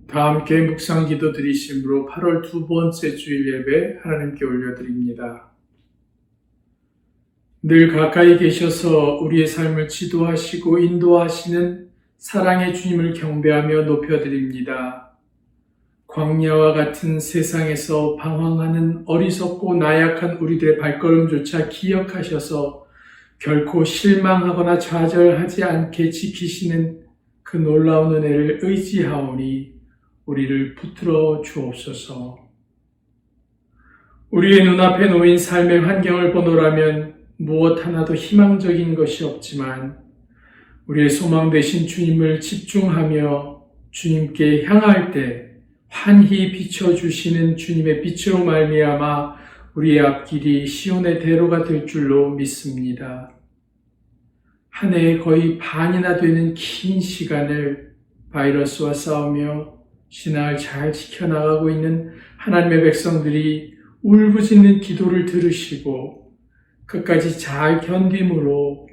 다 함께 묵상 기도 드리심으로 8월 두 번째 주일 예배 하나님께 올려드립니다. 늘 가까이 계셔서 우리의 삶을 지도하시고 인도하시는 사랑의 주님을 경배하며 높여드립니다. 광야와 같은 세상에서 방황하는 어리석고 나약한 우리들의 발걸음조차 기억하셔서 결코 실망하거나 좌절하지 않게 지키시는 그 놀라운 은혜를 의지하오니 우리를 붙들어 주옵소서. 우리의 눈앞에 놓인 삶의 환경을 보노라면 무엇 하나도 희망적인 것이 없지만 우리의 소망 되신 주님을 집중하며 주님께 향할 때 환히 비춰주시는 주님의 빛으로 말미암아 우리의 앞길이 시온의 대로가 될 줄로 믿습니다. 한 해의 거의 반이나 되는 긴 시간을 바이러스와 싸우며 신앙을 잘 지켜나가고 있는 하나님의 백성들이 울부짖는 기도를 들으시고 끝까지 잘 견딤으로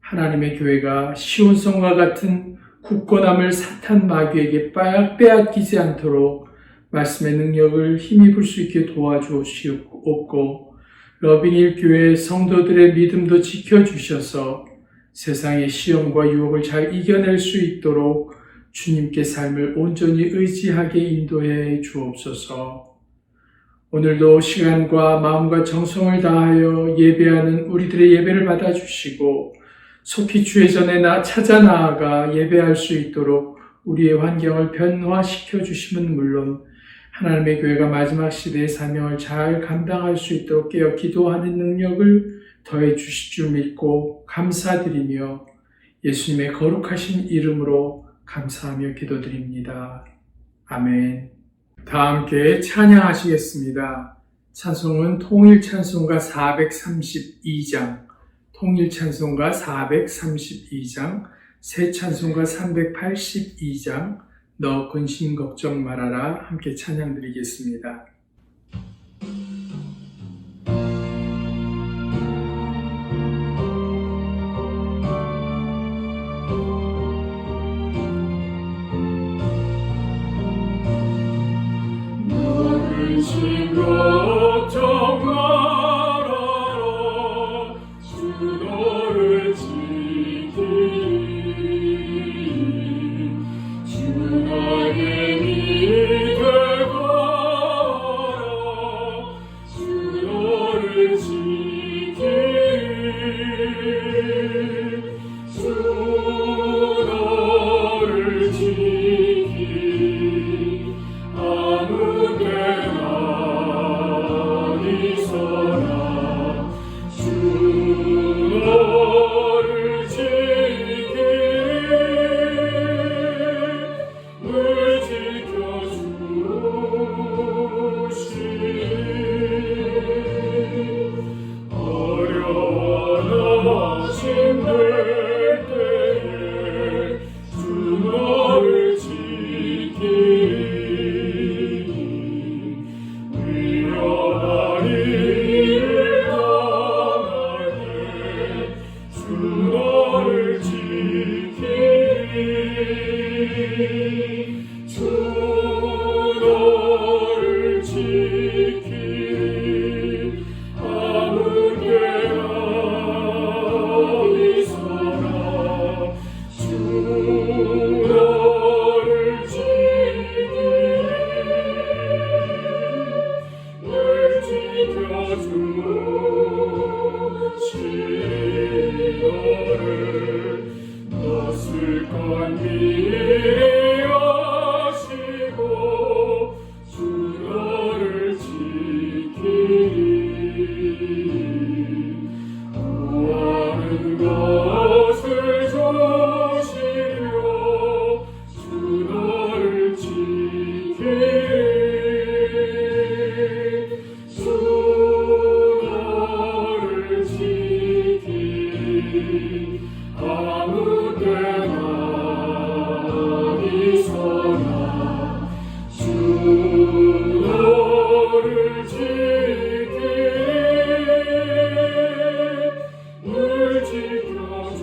하나님의 교회가 시온성과 같은 굳건함을 사탄 마귀에게 빼앗기지 않도록 말씀의 능력을 힘입을 수 있게 도와주시옵고 러빙힐 교회 성도들의 믿음도 지켜주셔서 세상의 시험과 유혹을 잘 이겨낼 수 있도록 주님께 삶을 온전히 의지하게 인도해 주옵소서. 오늘도 시간과 마음과 정성을 다하여 예배하는 우리들의 예배를 받아주시고 속히 주의 전에 찾아 나아가 예배할 수 있도록 우리의 환경을 변화시켜 주심은 물론 하나님의 교회가 마지막 시대의 사명을 잘 감당할 수 있도록 깨어 기도하는 능력을 더해 주실 줄 믿고 감사드리며 예수님의 거룩하신 이름으로 감사하며 기도드립니다. 아멘. 다 함께 찬양하시겠습니다. 찬송은 통일찬송가 432장, 통일찬송가 432장, 새찬송가 382장, 너 근심 걱정 말아라 함께 찬양드리겠습니다. 근심 걱정 말아라 주 너를 지키리 주 나의 믿을 거라 주 너를 지키리 주 너를 지키리 아무 때나 어디서나 주 너를 지키리 늘 지켜주시리 어려워 힘들 때에 주 너를 지키리 위험한 일을 당할 때 주 너를 지키리 주 너를 지키리 아무 때나 어디서나 주 너를 지키리 늘 지켜주시리 너를 낯을 건 미리 아시고 주 너를 지키리 구하는 것을 조시며 주 너를 지키리 주 너를 지키리 아무 때나 어디서나 주 너를 지키리 늘 지켜주시리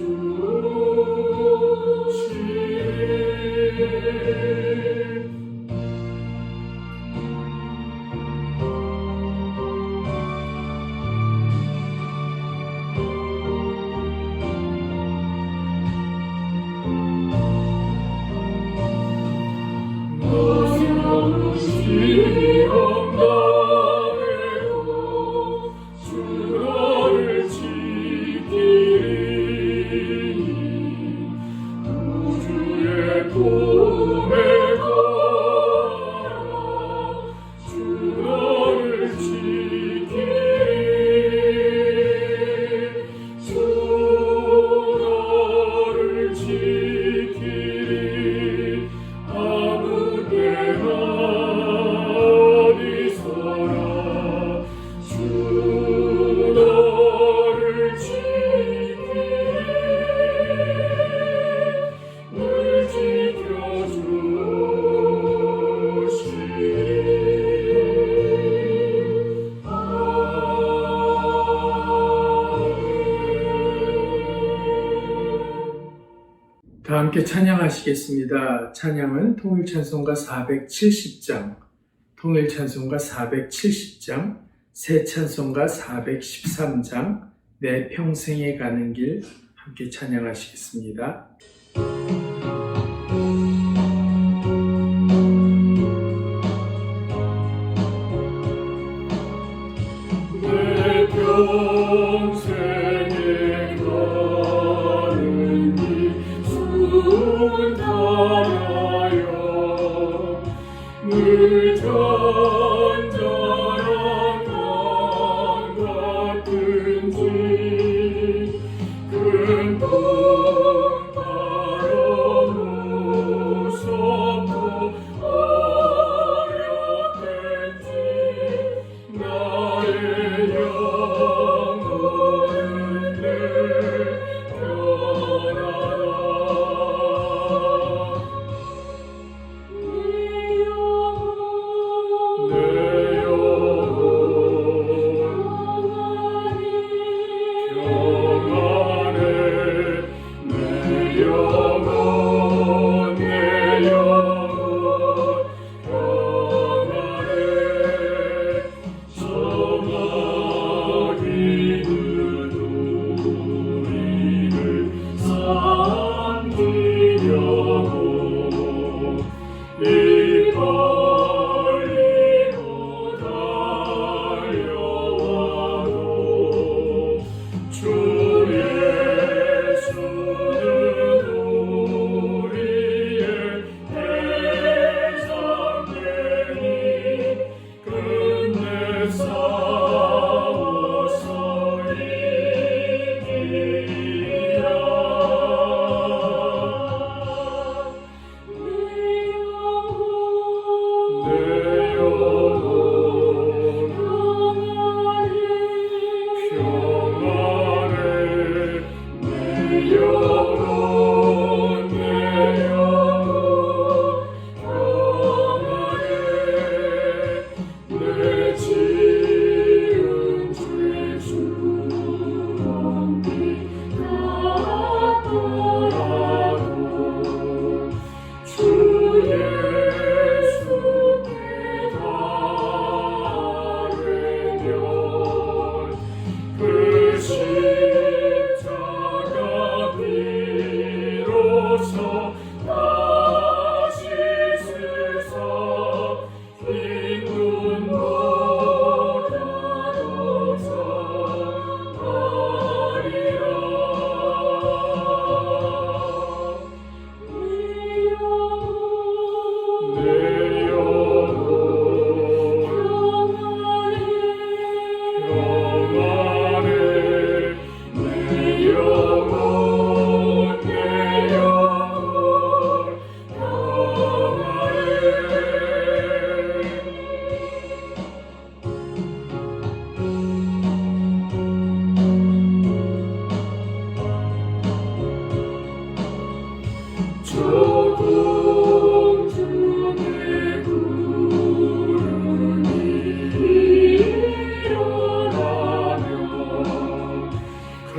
함께 찬양하시겠습니다. 찬양은 통일찬송가 470장, 통일찬송가 470장, 새찬송가 413장, 내 평생에 가는 길 함께 찬양하시겠습니다. 내 평생에 가는 길 숨은 따라요 늘 잔잔한 강 같은지 큰 동 따라 무섭고 어렵든지 나의 영혼을 편하다 내 영혼 평안해 내 영혼 내 영혼 평안해 성하기는 우리를 삼키려고 이 벌리고 달려와도 주 예수는 우리의 대장되니 끝내 싸워서 이기리라 내 영혼 평안해 내 영혼 내 영혼 평안해 내 지은 죄 주렁이 같더라도 주 예수께 달으면 그 십자가 비로소 다시 세상 흰 눈보라도 내 영혼 평안해 내 영혼 내 영혼 평안해 조금 중에 구름이 일어나면 그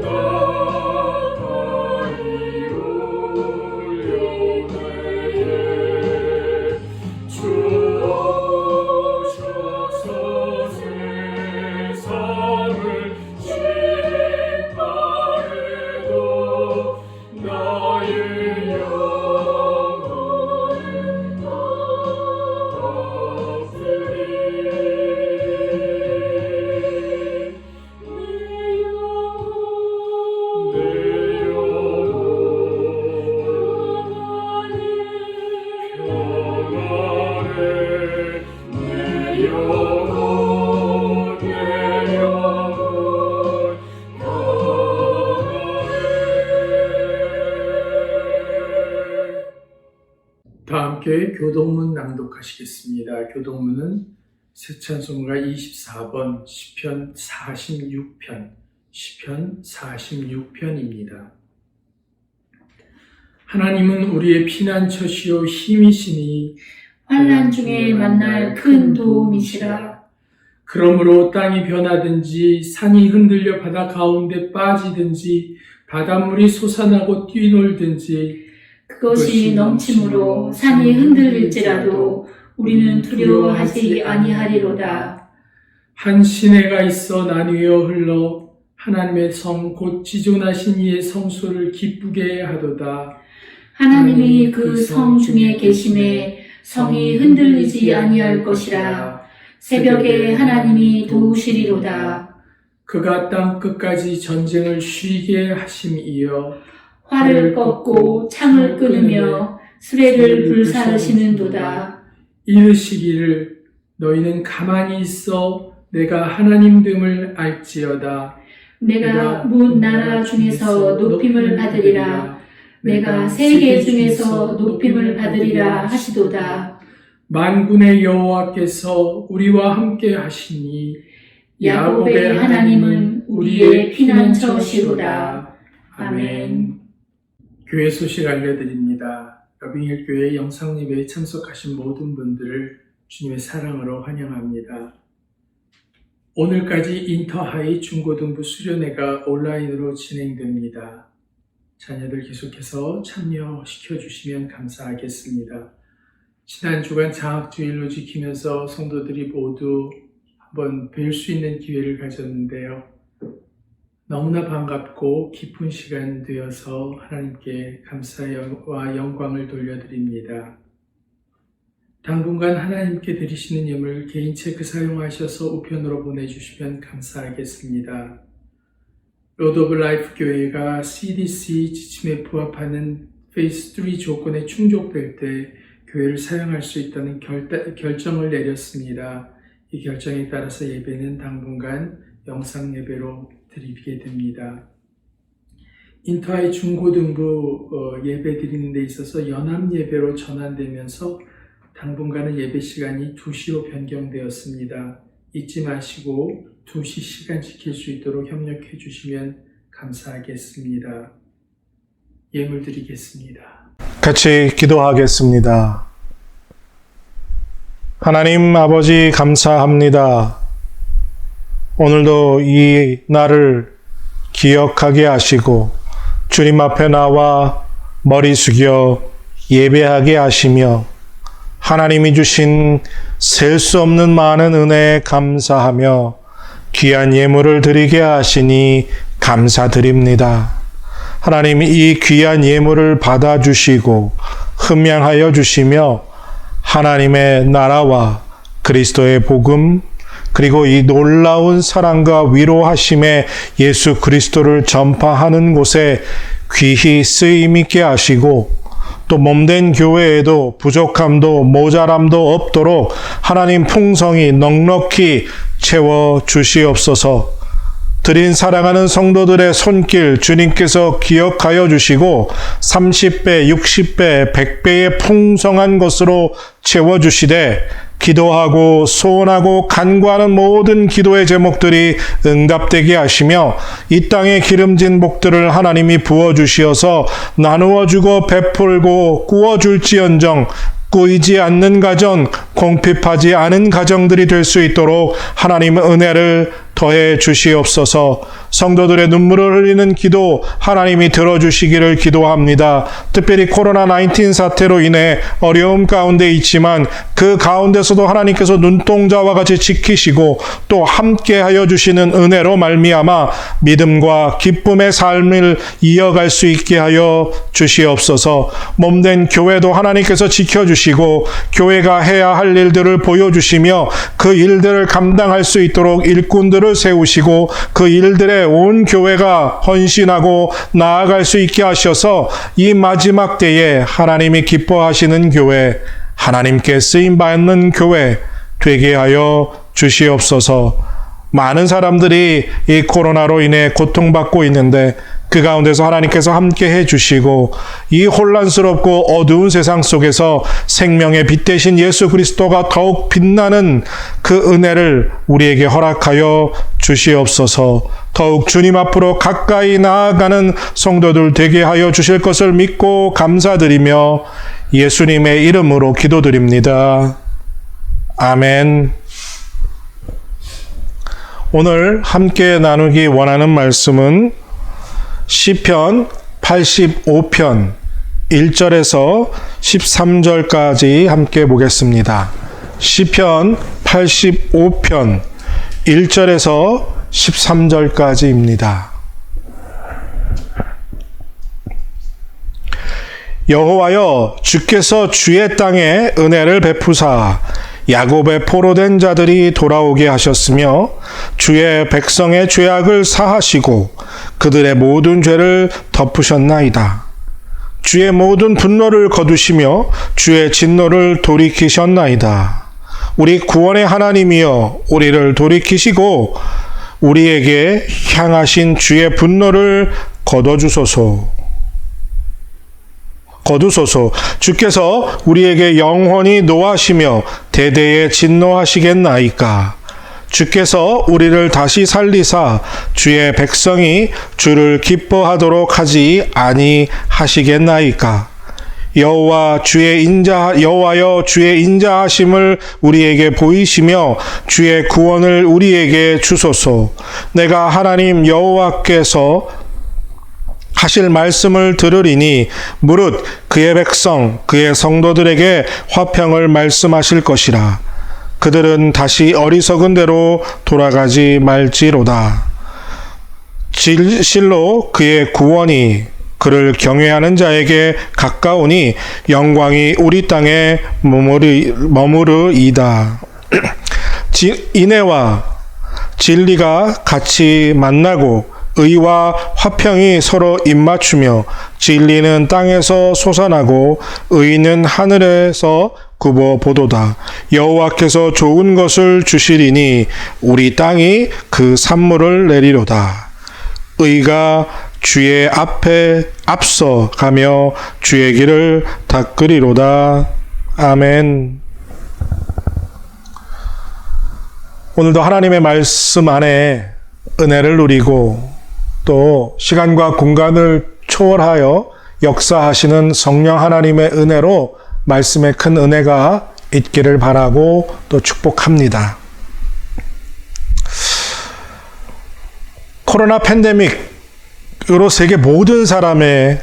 가까이 울려내에 주 오셔서 세상을 심판해도 나의 영혼은 없으리 내 영혼 평안해 내 영혼 내 영혼 다 함께 교동문 낭독하시겠습니다. 교동문은 새찬송가 24번, 시편 46편입니다. 하나님은 우리의 피난처시요 힘이시니 환난 중에 만날 큰 도움이시라. 그러므로 땅이 변하든지 산이 흔들려 바다 가운데 빠지든지 바닷물이 솟아나고 뛰놀든지 그것이 넘침으로 산이 흔들릴지라도 우리는 두려워하지 아니하리로다. 한 시내가 있어 나뉘어 흘러 하나님의 성 곧 지존하신 이의 성소를 기쁘게 하도다. 하나님이 그 성 중에 계심에 성이 흔들리지 아니할 것이라. 새벽에 하나님이 도우시리로다. 그가 땅 끝까지 전쟁을 쉬게 하심이여 활을 꺾고 창을 끊으며 수레를 불사르시는도다. 이르시기를 너희는 가만히 있어 내가 하나님됨을 알지어다. 내가 문 나라 중에서 높임을 받으리라. 내가 세계 중에서 높임을 받으리라 하시도다. 만군의 여호와께서 우리와 함께 하시니 야곱의 하나님은 우리의 피난처시로다. 아멘. 교회 소식 알려드립니다. 러빙힐교회 영상예배에 참석하신 모든 분들을 주님의 사랑으로 환영합니다. 오늘까지 인터하이 중고등부 수련회가 온라인으로 진행됩니다. 자녀들 계속해서 참여시켜 주시면 감사하겠습니다. 지난 주간 장학주일로 지키면서 성도들이 모두 한번 뵐 수 있는 기회를 가졌는데요. 너무나 반갑고 기쁜 시간 되어서 하나님께 감사와 영광을 돌려드립니다. 당분간 하나님께 드리시는 예물 개인 체크 사용하셔서 우편으로 보내주시면 감사하겠습니다. 로드 오브 라이프 교회가 CDC 지침에 부합하는 페이스 3 조건에 충족될 때 교회를 사용할 수 있다는 결정을 내렸습니다. 이 결정에 따라서 예배는 당분간 영상 예배로 드리게 됩니다. 인터하이 중고등부 예배 드리는 데 있어서 연합 예배로 전환되면서 당분간은 예배 시간이 2시로 변경되었습니다. 잊지 마시고 2시 시간 지킬 수 있도록 협력해 주시면 감사하겠습니다. 예물 드리겠습니다. 같이 기도하겠습니다. 하나님 아버지 감사합니다. 오늘도 이 날을 기억하게 하시고 주님 앞에 나와 머리 숙여 예배하게 하시며 하나님이 주신 셀 수 없는 많은 은혜에 감사하며 귀한 예물을 드리게 하시니 감사드립니다. 하나님이 이 귀한 예물을 받아주시고 흠양하여 주시며 하나님의 나라와 그리스도의 복음 그리고 이 놀라운 사랑과 위로하심의 예수 그리스도를 전파하는 곳에 귀히 쓰임 있게 하시고 또 몸된 교회에도 부족함도 모자람도 없도록 하나님 풍성히 넉넉히 채워 주시옵소서. 드린 사랑하는 성도들의 손길 주님께서 기억하여 주시고 30배, 60배, 100배의 풍성한 것으로 채워주시되 기도하고 소원하고 간구하는 모든 기도의 제목들이 응답되게 하시며 이 땅에 기름진 복들을 하나님이 부어주시어서 나누어주고 베풀고 구워줄지언정 꾸이지 않는 가정, 공핍하지 않은 가정들이 될 수 있도록 하나님의 은혜를 더해 주시옵소서. 성도들의 눈물을 흘리는 기도 하나님이 들어주시기를 기도합니다. 특별히 코로나19 사태로 인해 어려움 가운데 있지만 그 가운데서도 하나님께서 눈동자와 같이 지키시고 또 함께하여 주시는 은혜로 말미암아 믿음과 기쁨의 삶을 이어갈 수 있게 하여 주시옵소서. 몸된 교회도 하나님께서 지켜주시고 교회가 해야 할 일들을 보여주시며 그 일들을 감당할 수 있도록 일꾼들을 세우시고 그 일들에 온 교회가 헌신하고 나아갈 수 있게 하셔서 이 마지막 때에 하나님이 기뻐하시는 교회, 하나님께 쓰임받는 교회 되게 하여 주시옵소서. 많은 사람들이 이 코로나로 인해 고통받고 있는데 그 가운데서 하나님께서 함께 해주시고 이 혼란스럽고 어두운 세상 속에서 생명의 빛 되신 예수 그리스도가 더욱 빛나는 그 은혜를 우리에게 허락하여 주시옵소서. 더욱 주님 앞으로 가까이 나아가는 성도들 되게 하여 주실 것을 믿고 감사드리며 예수님의 이름으로 기도드립니다. 아멘. 오늘 함께 나누기 원하는 말씀은 시편 85편 1절에서 13절까지 함께 보겠습니다. 시편 85편 1절에서 13절까지입니다. 여호와여, 주께서 주의 땅에 은혜를 베푸사 야곱의 포로된 자들이 돌아오게 하셨으며 주의 백성의 죄악을 사하시고 그들의 모든 죄를 덮으셨나이다. 주의 모든 분노를 거두시며 주의 진노를 돌이키셨나이다. 우리 구원의 하나님이여, 우리를 돌이키시고 우리에게 향하신 주의 분노를 거두소서. 주께서 우리에게 영원히 노하시며 대대에 진노하시겠나이까. 주께서 우리를 다시 살리사 주의 백성이 주를 기뻐하도록 하지 아니하시겠나이까. 여호와여, 주의 인자하심을 우리에게 보이시며 주의 구원을 우리에게 주소서. 내가 하나님 여호와께서 하실 말씀을 들으리니 무릇 그의 백성, 그의 성도들에게 화평을 말씀하실 것이라. 그들은 다시 어리석은 대로 돌아가지 말지로다. 실로 그의 구원이 그를 경외하는 자에게 가까우니 영광이 우리 땅에 머무르이다. 인애와 진리가 같이 만나고 의와 화평이 서로 입맞추며 진리는 땅에서 솟아나고 의는 하늘에서 굽어보도다. 여호와께서 좋은 것을 주시리니 우리 땅이 그 산물을 내리로다. 의가 주의 앞에 앞서 가며 주의 길을 닦으리로다. 아멘. 오늘도 하나님의 말씀 안에 은혜를 누리고 또 시간과 공간을 초월하여 역사하시는 성령 하나님의 은혜로 말씀에 큰 은혜가 있기를 바라고 또 축복합니다. 코로나 팬데믹으로 세계 모든 사람의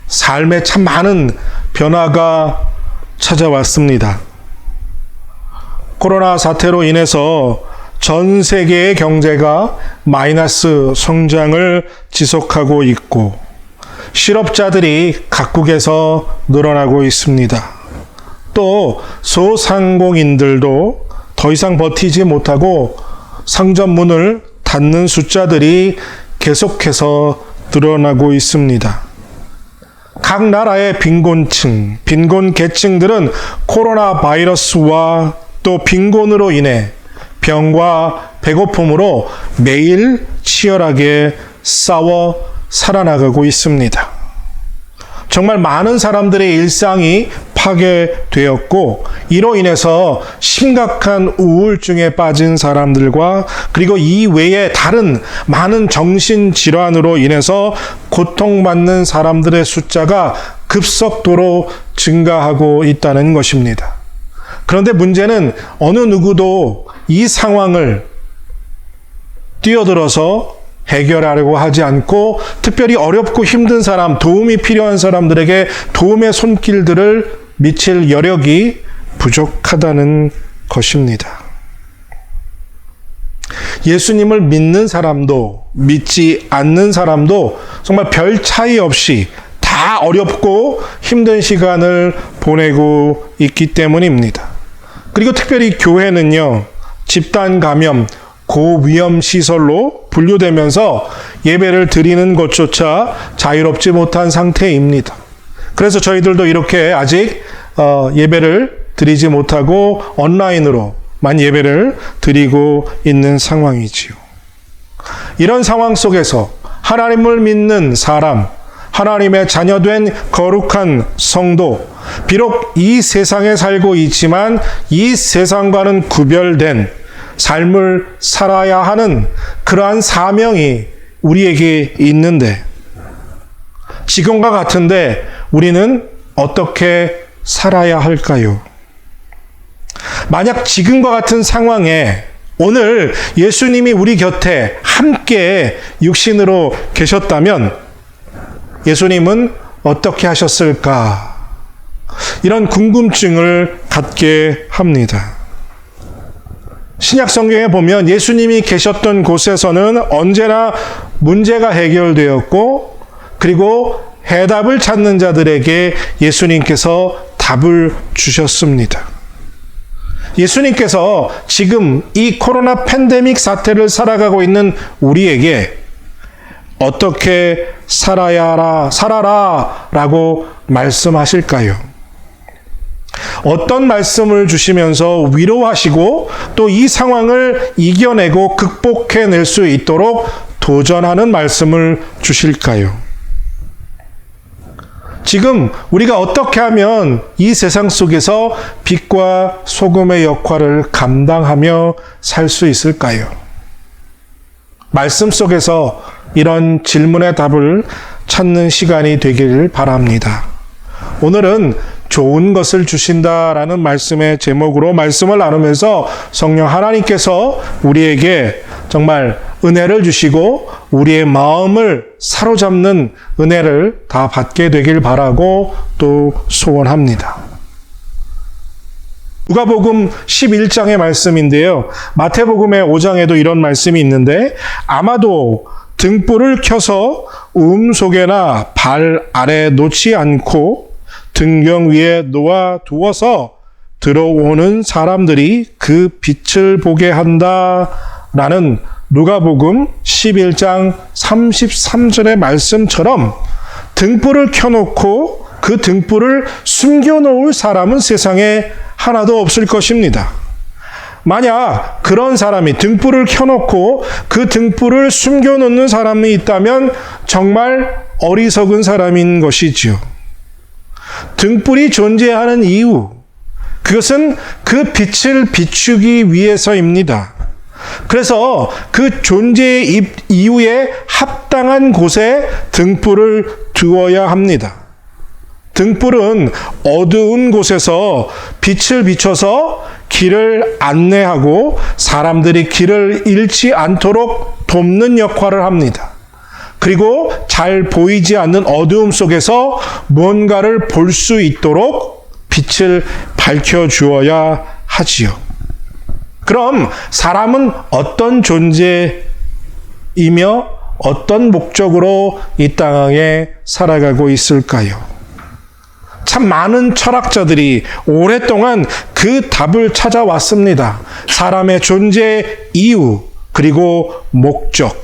삶에 참 많은 변화가 찾아왔습니다. 코로나 사태로 인해서 전 세계의 경제가 마이너스 성장을 지속하고 있고 실업자들이 각국에서 늘어나고 있습니다. 또 소상공인들도 더 이상 버티지 못하고 상점 문을 닫는 숫자들이 계속해서 늘어나고 있습니다. 각 나라의 빈곤층, 빈곤 계층들은 코로나 바이러스와 또 빈곤으로 인해 병과 배고픔으로 매일 치열하게 싸워 살아나가고 있습니다. 정말 많은 사람들의 일상이 파괴되었고 이로 인해서 심각한 우울증에 빠진 사람들과 그리고 이 외에 다른 많은 정신질환으로 인해서 고통받는 사람들의 숫자가 급속도로 증가하고 있다는 것입니다. 그런데 문제는 어느 누구도 이 상황을 뛰어들어서 해결하려고 하지 않고 특별히 어렵고 힘든 사람, 도움이 필요한 사람들에게 도움의 손길들을 미칠 여력이 부족하다는 것입니다. 예수님을 믿는 사람도 믿지 않는 사람도 정말 별 차이 없이 다 어렵고 힘든 시간을 보내고 있기 때문입니다. 그리고 특별히 교회는요, 집단 감염, 고위험 시설로 분류되면서 예배를 드리는 것조차 자유롭지 못한 상태입니다. 그래서 저희들도 이렇게 아직 예배를 드리지 못하고 온라인으로만 예배를 드리고 있는 상황이지요. 이런 상황 속에서 하나님을 믿는 사람, 하나님의 자녀된 거룩한 성도, 비록 이 세상에 살고 있지만 이 세상과는 구별된 삶을 살아야 하는 그러한 사명이 우리에게 있는데 지금과 같은데 우리는 어떻게 살아야 할까요? 만약 지금과 같은 상황에 오늘 예수님이 우리 곁에 함께 육신으로 계셨다면 예수님은 어떻게 하셨을까? 이런 궁금증을 갖게 합니다. 신약 성경에 보면 예수님이 계셨던 곳에서는 언제나 문제가 해결되었고, 그리고 해답을 찾는 자들에게 예수님께서 답을 주셨습니다. 예수님께서 지금 이 코로나 팬데믹 사태를 살아가고 있는 우리에게 어떻게 살아라 라고 말씀하실까요? 어떤 말씀을 주시면서 위로하시고 또 이 상황을 이겨내고 극복해낼 수 있도록 도전하는 말씀을 주실까요? 지금 우리가 어떻게 하면 이 세상 속에서 빛과 소금의 역할을 감당하며 살 수 있을까요? 말씀 속에서 이런 질문의 답을 찾는 시간이 되기를 바랍니다. 오늘은 좋은 것을 주신다라는 말씀의 제목으로 말씀을 나누면서 성령 하나님께서 우리에게 정말 은혜를 주시고 우리의 마음을 사로잡는 은혜를 다 받게 되길 바라고 또 소원합니다. 누가복음 11장의 말씀인데요. 마태복음의 5장에도 이런 말씀이 있는데, 아마도 등불을 켜서 속에나 발 아래 놓지 않고 등경 위에 놓아 두어서 들어오는 사람들이 그 빛을 보게 한다라는 누가복음 11장 33절의 말씀처럼 등불을 켜놓고 그 등불을 숨겨놓을 사람은 세상에 하나도 없을 것입니다. 만약 그런 사람이 등불을 켜놓고 그 등불을 숨겨놓는 사람이 있다면 정말 어리석은 사람인 것이지요. 등불이 존재하는 이유, 그것은 그 빛을 비추기 위해서입니다. 그래서 그 존재의 이유에 합당한 곳에 등불을 두어야 합니다. 등불은 어두운 곳에서 빛을 비춰서 길을 안내하고 사람들이 길을 잃지 않도록 돕는 역할을 합니다. 그리고 잘 보이지 않는 어두움 속에서 무언가를 볼 수 있도록 빛을 밝혀주어야 하지요. 그럼 사람은 어떤 존재이며 어떤 목적으로 이 땅에 살아가고 있을까요? 참 많은 철학자들이 오랫동안 그 답을 찾아왔습니다. 사람의 존재의 이유, 그리고 목적.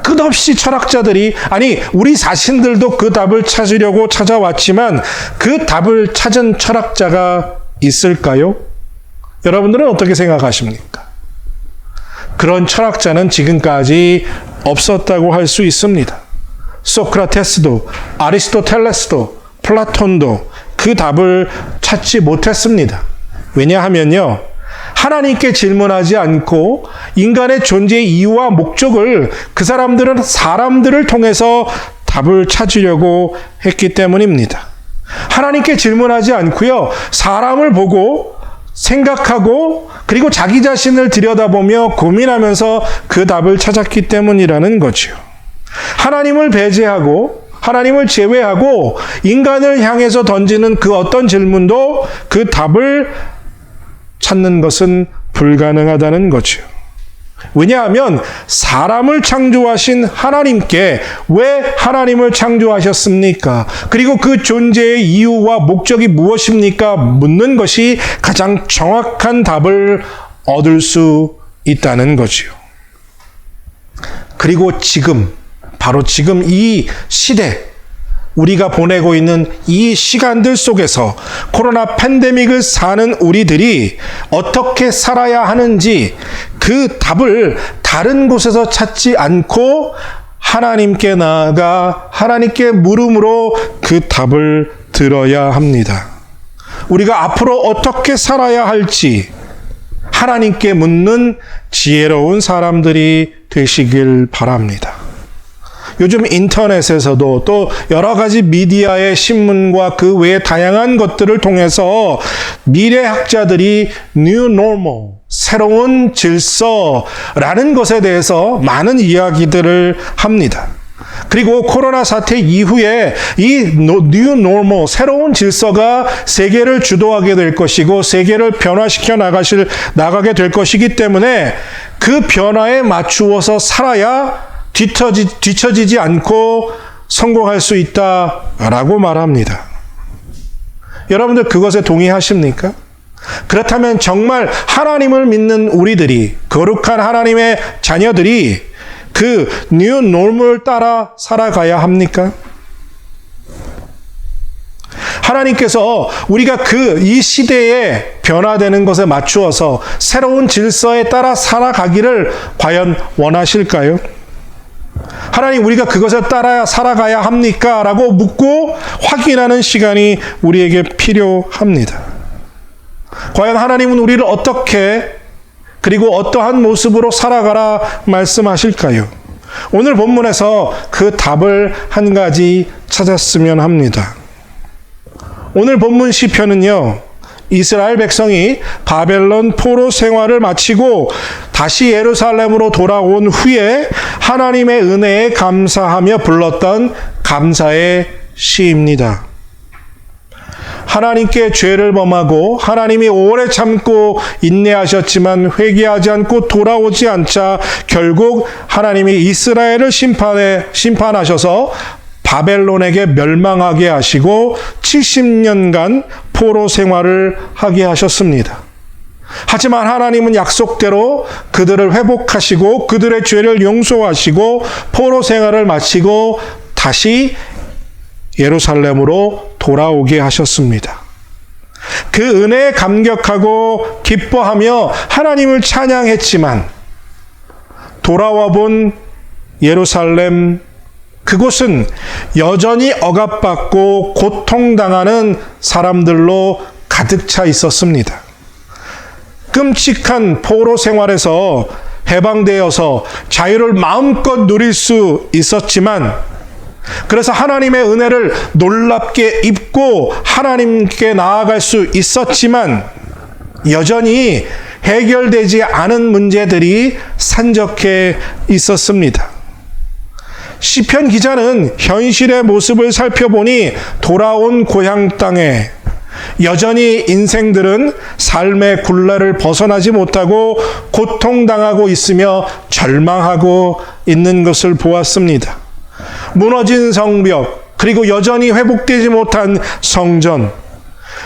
끝없이 철학자들이, 아니 우리 자신들도 그 답을 찾으려고 찾아왔지만 그 답을 찾은 철학자가 있을까요? 여러분들은 어떻게 생각하십니까? 그런 철학자는 지금까지 없었다고 할 수 있습니다. 소크라테스도, 아리스토텔레스도, 플라톤도 그 답을 찾지 못했습니다. 왜냐하면요, 하나님께 질문하지 않고 인간의 존재의 이유와 목적을 그 사람들은 사람들을 통해서 답을 찾으려고 했기 때문입니다. 하나님께 질문하지 않고요, 사람을 보고 생각하고 그리고 자기 자신을 들여다보며 고민하면서 그 답을 찾았기 때문이라는 거죠. 하나님을 배제하고 하나님을 제외하고 인간을 향해서 던지는 그 어떤 질문도 그 답을 찾는 것은 불가능하다는 거죠. 왜냐하면 사람을 창조하신 하나님께 왜 하나님을 창조하셨습니까? 그리고 그 존재의 이유와 목적이 무엇입니까? 묻는 것이 가장 정확한 답을 얻을 수 있다는 거지요. 그리고 지금, 바로 지금 이 시대, 우리가 보내고 있는 이 시간들 속에서 코로나 팬데믹을 사는 우리들이 어떻게 살아야 하는지 그 답을 다른 곳에서 찾지 않고 하나님께 나아가 하나님께 물음으로 그 답을 들어야 합니다. 우리가 앞으로 어떻게 살아야 할지 하나님께 묻는 지혜로운 사람들이 되시길 바랍니다. 요즘 인터넷에서도 또 여러 가지 미디어의 신문과 그 외의 다양한 것들을 통해서 미래학자들이 New Normal, 새로운 질서라는 것에 대해서 많은 이야기들을 합니다. 그리고 코로나 사태 이후에 이 뉴 노멀, 새로운 질서가 세계를 주도하게 될 것이고 세계를 변화시켜 나가게 될 것이기 때문에 그 변화에 맞추어서 살아야 뒤처지지 않고 성공할 수 있다라고 말합니다. 여러분들 그것에 동의하십니까? 그렇다면 정말 하나님을 믿는 우리들이, 거룩한 하나님의 자녀들이 그 뉴 노멀을 따라 살아가야 합니까? 하나님께서 우리가 이 시대에 변화되는 것에 맞추어서 새로운 질서에 따라 살아가기를 과연 원하실까요? 하나님, 우리가 그것에 따라 살아가야 합니까? 라고 묻고 확인하는 시간이 우리에게 필요합니다. 과연 하나님은 우리를 어떻게, 그리고 어떠한 모습으로 살아가라 말씀하실까요? 오늘 본문에서 그 답을 한 가지 찾았으면 합니다. 오늘 본문 시편은요, 이스라엘 백성이 바벨론 포로 생활을 마치고 다시 예루살렘으로 돌아온 후에 하나님의 은혜에 감사하며 불렀던 감사의 시입니다. 하나님께 죄를 범하고 하나님이 오래 참고 인내하셨지만 회개하지 않고 돌아오지 않자 결국 하나님이 이스라엘을 심판하셔서 바벨론에게 멸망하게 하시고 70년간 포로 생활을 하게 하셨습니다. 하지만 하나님은 약속대로 그들을 회복하시고 그들의 죄를 용서하시고 포로 생활을 마치고 다시 예루살렘으로 돌아오게 하셨습니다. 그 은혜에 감격하고 기뻐하며 하나님을 찬양했지만 돌아와 본 예루살렘, 그곳은 여전히 억압받고 고통당하는 사람들로 가득 차 있었습니다. 끔찍한 포로 생활에서 해방되어서 자유를 마음껏 누릴 수 있었지만, 그래서 하나님의 은혜를 놀랍게 입고 하나님께 나아갈 수 있었지만 여전히 해결되지 않은 문제들이 산적해 있었습니다. 시편 기자는 현실의 모습을 살펴보니 돌아온 고향 땅에 여전히 인생들은 삶의 굴레를 벗어나지 못하고 고통당하고 있으며 절망하고 있는 것을 보았습니다. 무너진 성벽, 그리고 여전히 회복되지 못한 성전,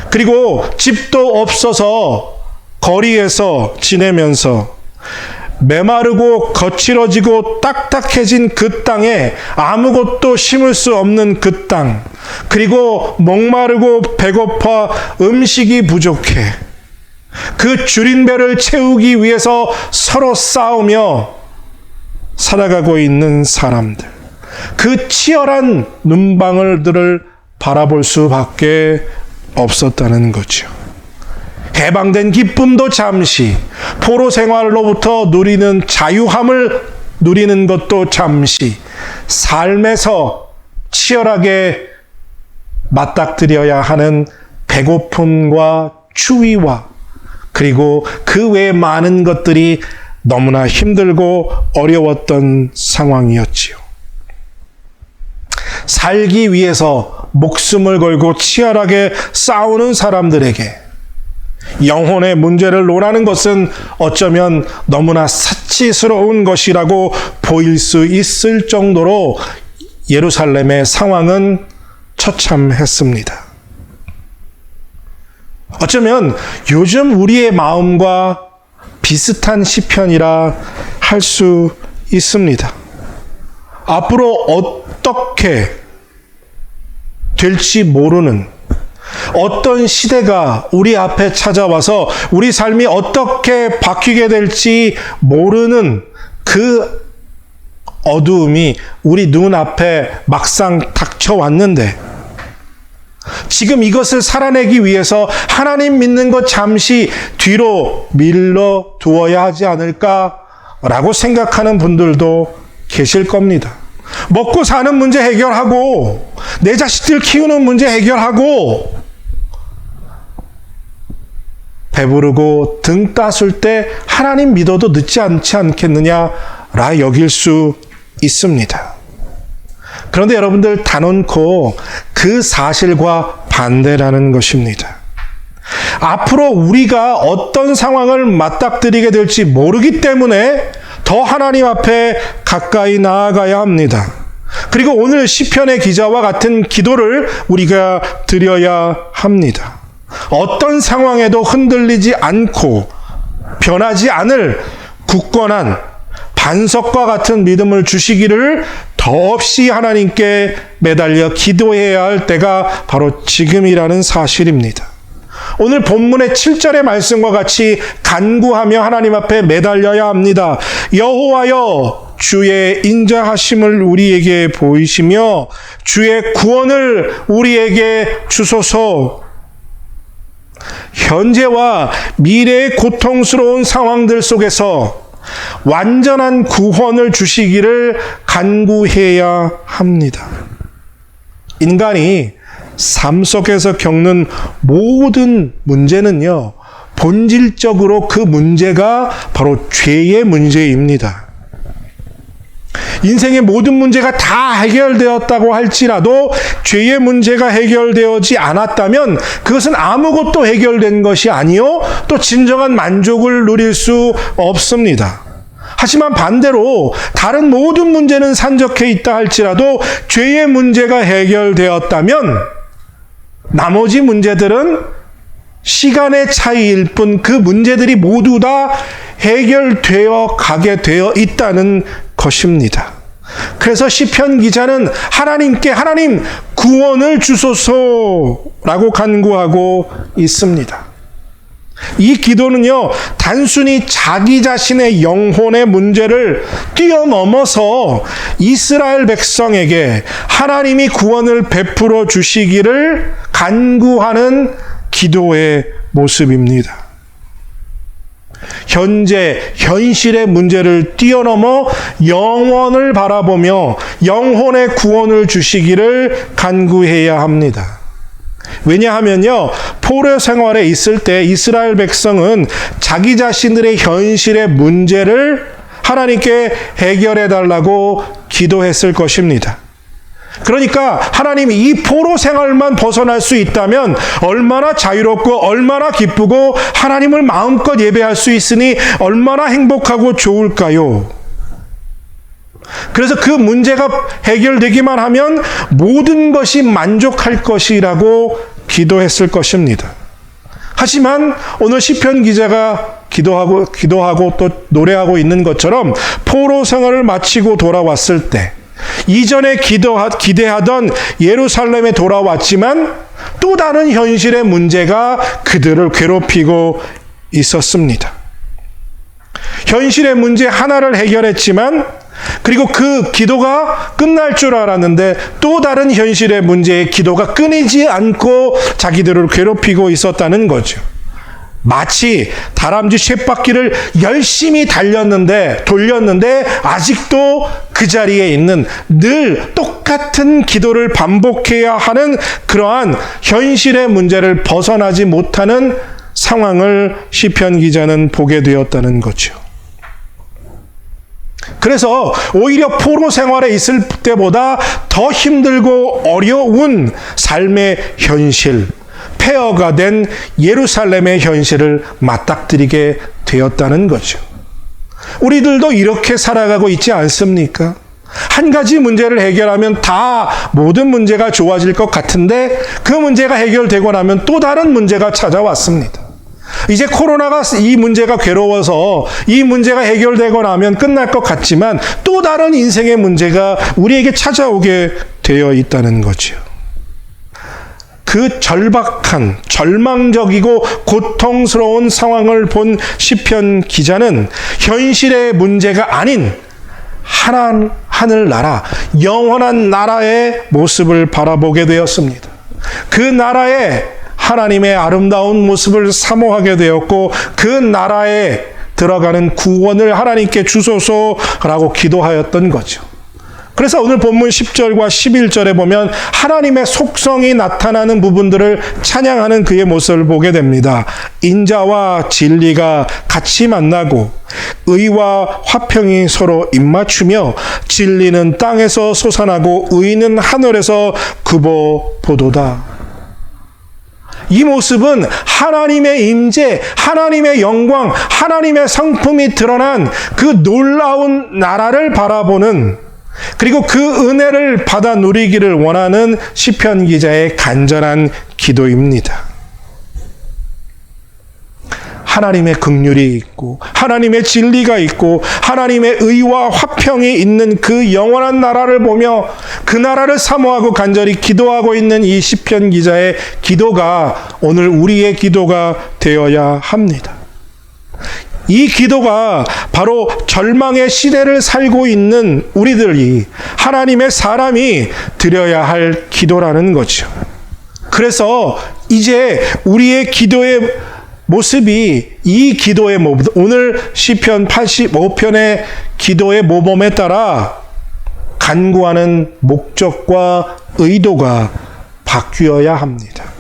그리고 집도 없어서 거리에서 지내면서 메마르고 거칠어지고 딱딱해진 그 땅에 아무것도 심을 수 없는 그 땅, 그리고 목마르고 배고파 음식이 부족해 그 줄인 배를 채우기 위해서 서로 싸우며 살아가고 있는 사람들, 그 치열한 눈방울들을 바라볼 수밖에 없었다는 거죠. 해방된 기쁨도 잠시, 포로 생활로부터 누리는 자유함을 누리는 것도 잠시, 삶에서 치열하게 맞닥뜨려야 하는 배고픔과 추위와 그리고 그 외에 많은 것들이 너무나 힘들고 어려웠던 상황이었지요. 살기 위해서 목숨을 걸고 치열하게 싸우는 사람들에게 영혼의 문제를 논하는 것은 어쩌면 너무나 사치스러운 것이라고 보일 수 있을 정도로 예루살렘의 상황은 처참했습니다. 어쩌면 요즘 우리의 마음과 비슷한 시편이라 할 수 있습니다. 앞으로 어떻게 될지 모르는 어떤 시대가 우리 앞에 찾아와서 우리 삶이 어떻게 바뀌게 될지 모르는 그 어두움이 우리 눈앞에 막상 닥쳐왔는데, 지금 이것을 살아내기 위해서 하나님 믿는 것 잠시 뒤로 밀어 두어야 하지 않을까라고 생각하는 분들도 계실 겁니다. 먹고 사는 문제 해결하고 내 자식들 키우는 문제 해결하고 배부르고 등 따술 때 하나님 믿어도 늦지 않지 않겠느냐라 여길 수 있습니다. 그런데 여러분들 단언코 그 사실과 반대라는 것입니다. 앞으로 우리가 어떤 상황을 맞닥뜨리게 될지 모르기 때문에 더 하나님 앞에 가까이 나아가야 합니다. 그리고 오늘 시편의 기자와 같은 기도를 우리가 드려야 합니다. 어떤 상황에도 흔들리지 않고 변하지 않을 굳건한 반석과 같은 믿음을 주시기를 더없이 하나님께 매달려 기도해야 할 때가 바로 지금이라는 사실입니다. 오늘 본문의 7절의 말씀과 같이 간구하며 하나님 앞에 매달려야 합니다. 여호와여, 주의 인자하심을 우리에게 보이시며 주의 구원을 우리에게 주소서. 현재와 미래의 고통스러운 상황들 속에서 완전한 구원을 주시기를 간구해야 합니다. 인간이 삶 속에서 겪는 모든 문제는요, 본질적으로 그 문제가 바로 죄의 문제입니다. 인생의 모든 문제가 다 해결되었다고 할지라도 죄의 문제가 해결되지 않았다면 그것은 아무것도 해결된 것이 아니요, 또 진정한 만족을 누릴 수 없습니다. 하지만 반대로 다른 모든 문제는 산적해 있다 할지라도 죄의 문제가 해결되었다면 나머지 문제들은 시간의 차이일 뿐 그 문제들이 모두 다 해결되어 가게 되어 있다는 것입니다. 그래서 시편 기자는 하나님께 하나님 구원을 주소서라고 간구하고 있습니다. 이 기도는요, 단순히 자기 자신의 영혼의 문제를 뛰어넘어서 이스라엘 백성에게 하나님이 구원을 베풀어 주시기를 간구하는 기도의 모습입니다. 현실의 문제를 뛰어넘어 영원을 바라보며 영혼의 구원을 주시기를 간구해야 합니다. 왜냐하면요, 포로 생활에 있을 때 이스라엘 백성은 자기 자신들의 현실의 문제를 하나님께 해결해 달라고 기도했을 것입니다. 그러니까 하나님이 이 포로 생활만 벗어날 수 있다면 얼마나 자유롭고 얼마나 기쁘고 하나님을 마음껏 예배할 수 있으니 얼마나 행복하고 좋을까요? 그래서 그 문제가 해결되기만 하면 모든 것이 만족할 것이라고 기도했을 것입니다. 하지만 오늘 시편 기자가 기도하고 또 노래하고 있는 것처럼 포로 생활을 마치고 돌아왔을 때 이전에 기대하던 예루살렘에 돌아왔지만 또 다른 현실의 문제가 그들을 괴롭히고 있었습니다. 현실의 문제 하나를 해결했지만 그리고 그 기도가 끝날 줄 알았는데 또 다른 현실의 문제에 기도가 끊이지 않고 자기들을 괴롭히고 있었다는 거죠. 마치 다람쥐 쳇바퀴를 열심히 돌렸는데 아직도 그 자리에 있는 늘 똑같은 기도를 반복해야 하는 그러한 현실의 문제를 벗어나지 못하는 상황을 시편 기자는 보게 되었다는 거죠. 그래서 오히려 포로 생활에 있을 때보다 더 힘들고 어려운 삶의 현실, 폐허가 된 예루살렘의 현실을 맞닥뜨리게 되었다는 거죠. 우리들도 이렇게 살아가고 있지 않습니까? 한 가지 문제를 해결하면 다 모든 문제가 좋아질 것 같은데 그 문제가 해결되고 나면 또 다른 문제가 찾아왔습니다. 이제 코로나가 이 문제가 괴로워서 이 문제가 해결되고 나면 끝날 것 같지만 또 다른 인생의 문제가 우리에게 찾아오게 되어 있다는 거죠. 그 절박한, 절망적이고 고통스러운 상황을 본 시편 기자는 현실의 문제가 아닌 하늘나라, 영원한 나라의 모습을 바라보게 되었습니다. 그 나라의 하나님의 아름다운 모습을 사모하게 되었고 그 나라에 들어가는 구원을 하나님께 주소서라고 기도하였던 거죠. 그래서 오늘 본문 10절과 11절에 보면 하나님의 속성이 나타나는 부분들을 찬양하는 그의 모습을 보게 됩니다. 인자와 진리가 같이 만나고 의와 화평이 서로 입맞추며 진리는 땅에서 솟아나고 의는 하늘에서 굽어보도다. 이 모습은 하나님의 임재, 하나님의 영광, 하나님의 성품이 드러난 그 놀라운 나라를 바라보는, 그리고 그 은혜를 받아 누리기를 원하는 시편 기자의 간절한 기도입니다. 하나님의 긍휼이 있고 하나님의 진리가 있고 하나님의 의와 화평이 있는 그 영원한 나라를 보며 그 나라를 사모하고 간절히 기도하고 있는 이 시편 기자의 기도가 오늘 우리의 기도가 되어야 합니다. 이 기도가 바로 절망의 시대를 살고 있는 우리들이, 하나님의 사람이 드려야 할 기도라는 거죠. 그래서 이제 우리의 기도의 모습이, 이 기도의 모습, 오늘 시편 85편의 기도의 모범에 따라 간구하는 목적과 의도가 바뀌어야 합니다.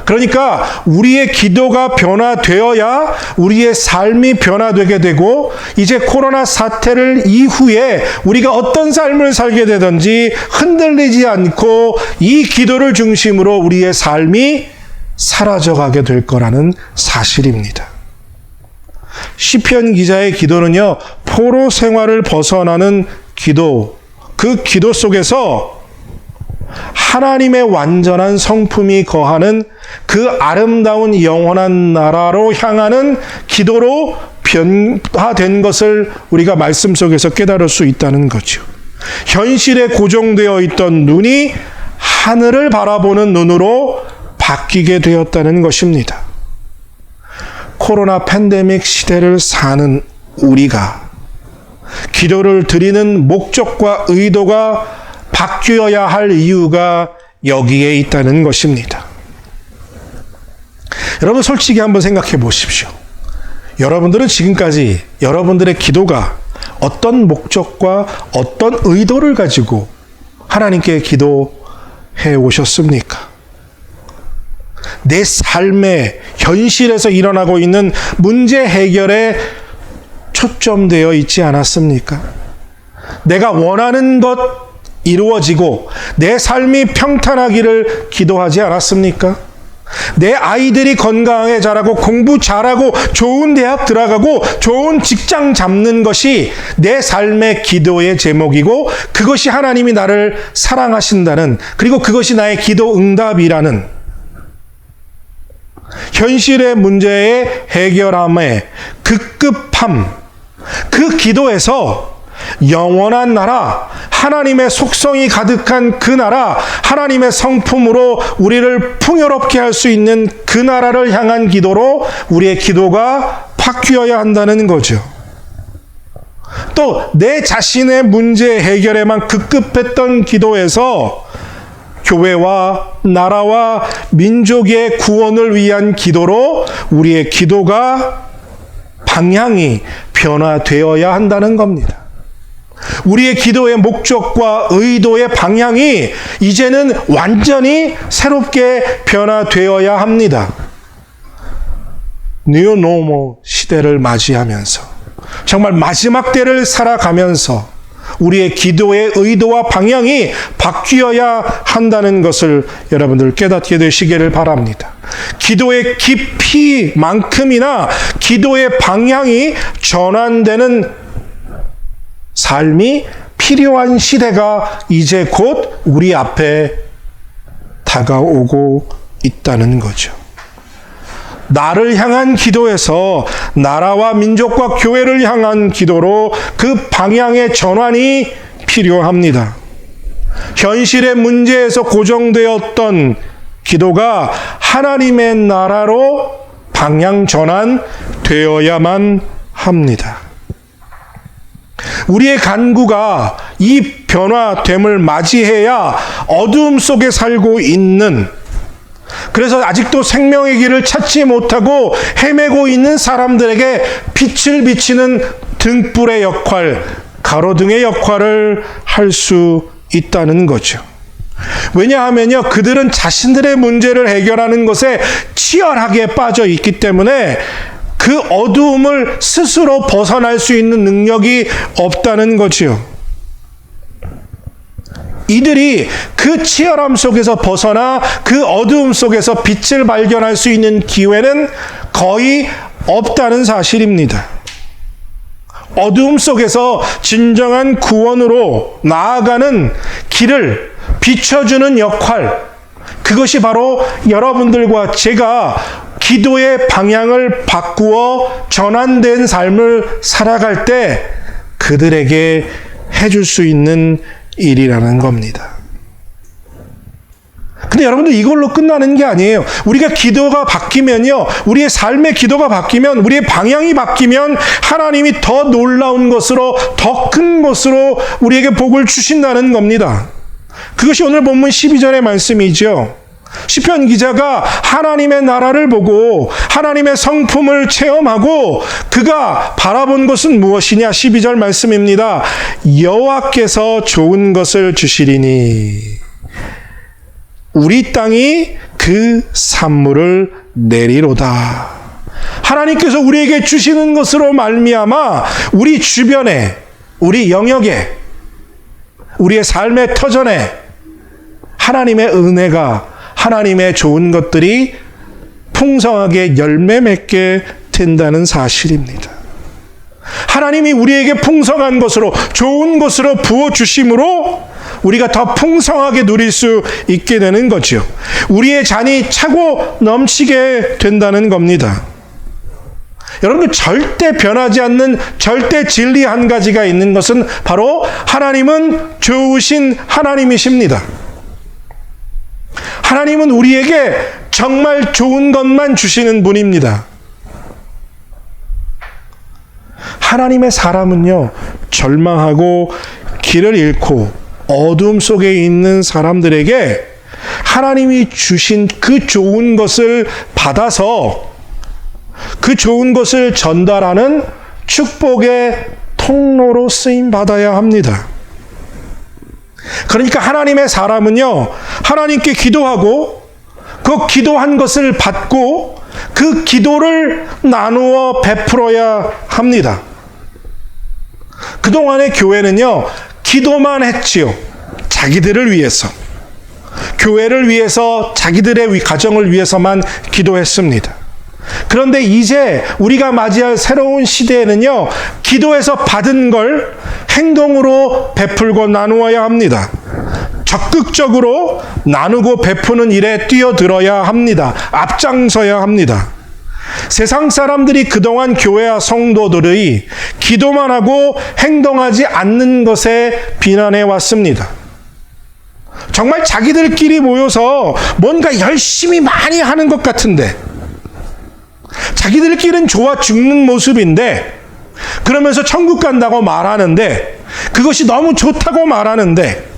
그러니까 우리의 기도가 변화되어야 우리의 삶이 변화되게 되고, 이제 코로나 사태를 이후에 우리가 어떤 삶을 살게 되든지 흔들리지 않고 이 기도를 중심으로 우리의 삶이 사라져가게 될 거라는 사실입니다. 시편 기자의 기도는요, 포로 생활을 벗어나는 기도, 그 기도 속에서 하나님의 완전한 성품이 거하는 그 아름다운 영원한 나라로 향하는 기도로 변화된 것을 우리가 말씀 속에서 깨달을 수 있다는 거죠. 현실에 고정되어 있던 눈이 하늘을 바라보는 눈으로 바뀌게 되었다는 것입니다. 코로나 팬데믹 시대를 사는 우리가 기도를 드리는 목적과 의도가 바뀌어야 할 이유가 여기에 있다는 것입니다. 여러분, 솔직히 한번 생각해 보십시오. 여러분들은 지금까지 여러분들의 기도가 어떤 목적과 어떤 의도를 가지고 하나님께 기도해 오셨습니까? 내 삶의 현실에서 일어나고 있는 문제 해결에 초점되어 있지 않았습니까? 내가 원하는 것 이루어지고 내 삶이 평탄하기를 기도하지 않았습니까? 내 아이들이 건강하게 자라고 공부 잘하고 좋은 대학 들어가고 좋은 직장 잡는 것이 내 삶의 기도의 제목이고, 그것이 하나님이 나를 사랑하신다는, 그리고 그것이 나의 기도 응답이라는, 현실의 문제의 해결함의 급급함, 그 기도에서 영원한 나라, 하나님의 속성이 가득한 그 나라, 하나님의 성품으로 우리를 풍요롭게 할 수 있는 그 나라를 향한 기도로 우리의 기도가 바뀌어야 한다는 거죠. 또 내 자신의 문제 해결에만 급급했던 기도에서 교회와 나라와 민족의 구원을 위한 기도로 우리의 기도가 방향이 변화되어야 한다는 겁니다. 우리의 기도의 목적과 의도의 방향이 이제는 완전히 새롭게 변화되어야 합니다. 뉴 노멀 시대를 맞이하면서, 정말 마지막 때를 살아가면서 우리의 기도의 의도와 방향이 바뀌어야 한다는 것을 여러분들 깨닫게 되시기를 바랍니다. 기도의 깊이만큼이나 기도의 방향이 전환되는 삶이 필요한 시대가 이제 곧 우리 앞에 다가오고 있다는 거죠. 나를 향한 기도에서 나라와 민족과 교회를 향한 기도로 그 방향의 전환이 필요합니다. 현실의 문제에서 고정되었던 기도가 하나님의 나라로 방향 전환되어야만 합니다. 우리의 간구가 이 변화됨을 맞이해야 어두움 속에 살고 있는, 그래서 아직도 생명의 길을 찾지 못하고 헤매고 있는 사람들에게 빛을 비치는 등불의 역할, 가로등의 역할을 할 수 있다는 거죠. 왜냐하면요, 그들은 자신들의 문제를 해결하는 것에 치열하게 빠져 있기 때문에 그 어두움을 스스로 벗어날 수 있는 능력이 없다는 거지요. 이들이 그 치열함 속에서 벗어나 그 어두움 속에서 빛을 발견할 수 있는 기회는 거의 없다는 사실입니다. 어두움 속에서 진정한 구원으로 나아가는 길을 비춰주는 역할, 그것이 바로 여러분들과 제가 기도의 방향을 바꾸어 전환된 삶을 살아갈 때 그들에게 해줄 수 있는 일이라는 겁니다. 근데 여러분들 이걸로 끝나는 게 아니에요. 우리가 기도가 바뀌면요, 우리의 삶의 기도가 바뀌면, 우리의 방향이 바뀌면 하나님이 더 놀라운 것으로, 더 큰 것으로 우리에게 복을 주신다는 겁니다. 그것이 오늘 본문 12절의 말씀이죠. 시편 기자가 하나님의 나라를 보고 하나님의 성품을 체험하고 그가 바라본 것은 무엇이냐? 12절 말씀입니다. 여호와께서 좋은 것을 주시리니 우리 땅이 그 산물을 내리로다. 하나님께서 우리에게 주시는 것으로 말미암아 우리 주변에, 우리 영역에, 우리의 삶의 터전에 하나님의 은혜가, 하나님의 좋은 것들이 풍성하게 열매 맺게 된다는 사실입니다. 하나님이 우리에게 풍성한 것으로, 좋은 것으로 부어주심으로 우리가 더 풍성하게 누릴 수 있게 되는 거죠. 우리의 잔이 차고 넘치게 된다는 겁니다. 여러분, 절대 변하지 않는 절대 진리 한 가지가 있는 것은 바로 하나님은 좋으신 하나님이십니다. 하나님은 우리에게 정말 좋은 것만 주시는 분입니다. 하나님의 사람은요, 절망하고 길을 잃고 어둠 속에 있는 사람들에게 하나님이 주신 그 좋은 것을 받아서 그 좋은 것을 전달하는 축복의 통로로 쓰임 받아야 합니다. 그러니까 하나님의 사람은요, 하나님께 기도하고 그 기도한 것을 받고 그 기도를 나누어 베풀어야 합니다. 그동안의 교회는요, 기도만 했지요. 자기들을 위해서, 교회를 위해서, 자기들의 가정을 위해서만 기도했습니다. 그런데 이제 우리가 맞이할 새로운 시대에는요, 기도해서 받은 걸 행동으로 베풀고 나누어야 합니다. 적극적으로 나누고 베푸는 일에 뛰어들어야 합니다. 앞장서야 합니다. 세상 사람들이 그동안 교회와 성도들의 기도만 하고 행동하지 않는 것에 비난해 왔습니다. 정말 자기들끼리 모여서 뭔가 열심히 많이 하는 것 같은데, 자기들끼리는 좋아 죽는 모습인데, 그러면서 천국 간다고 말하는데, 그것이 너무 좋다고 말하는데,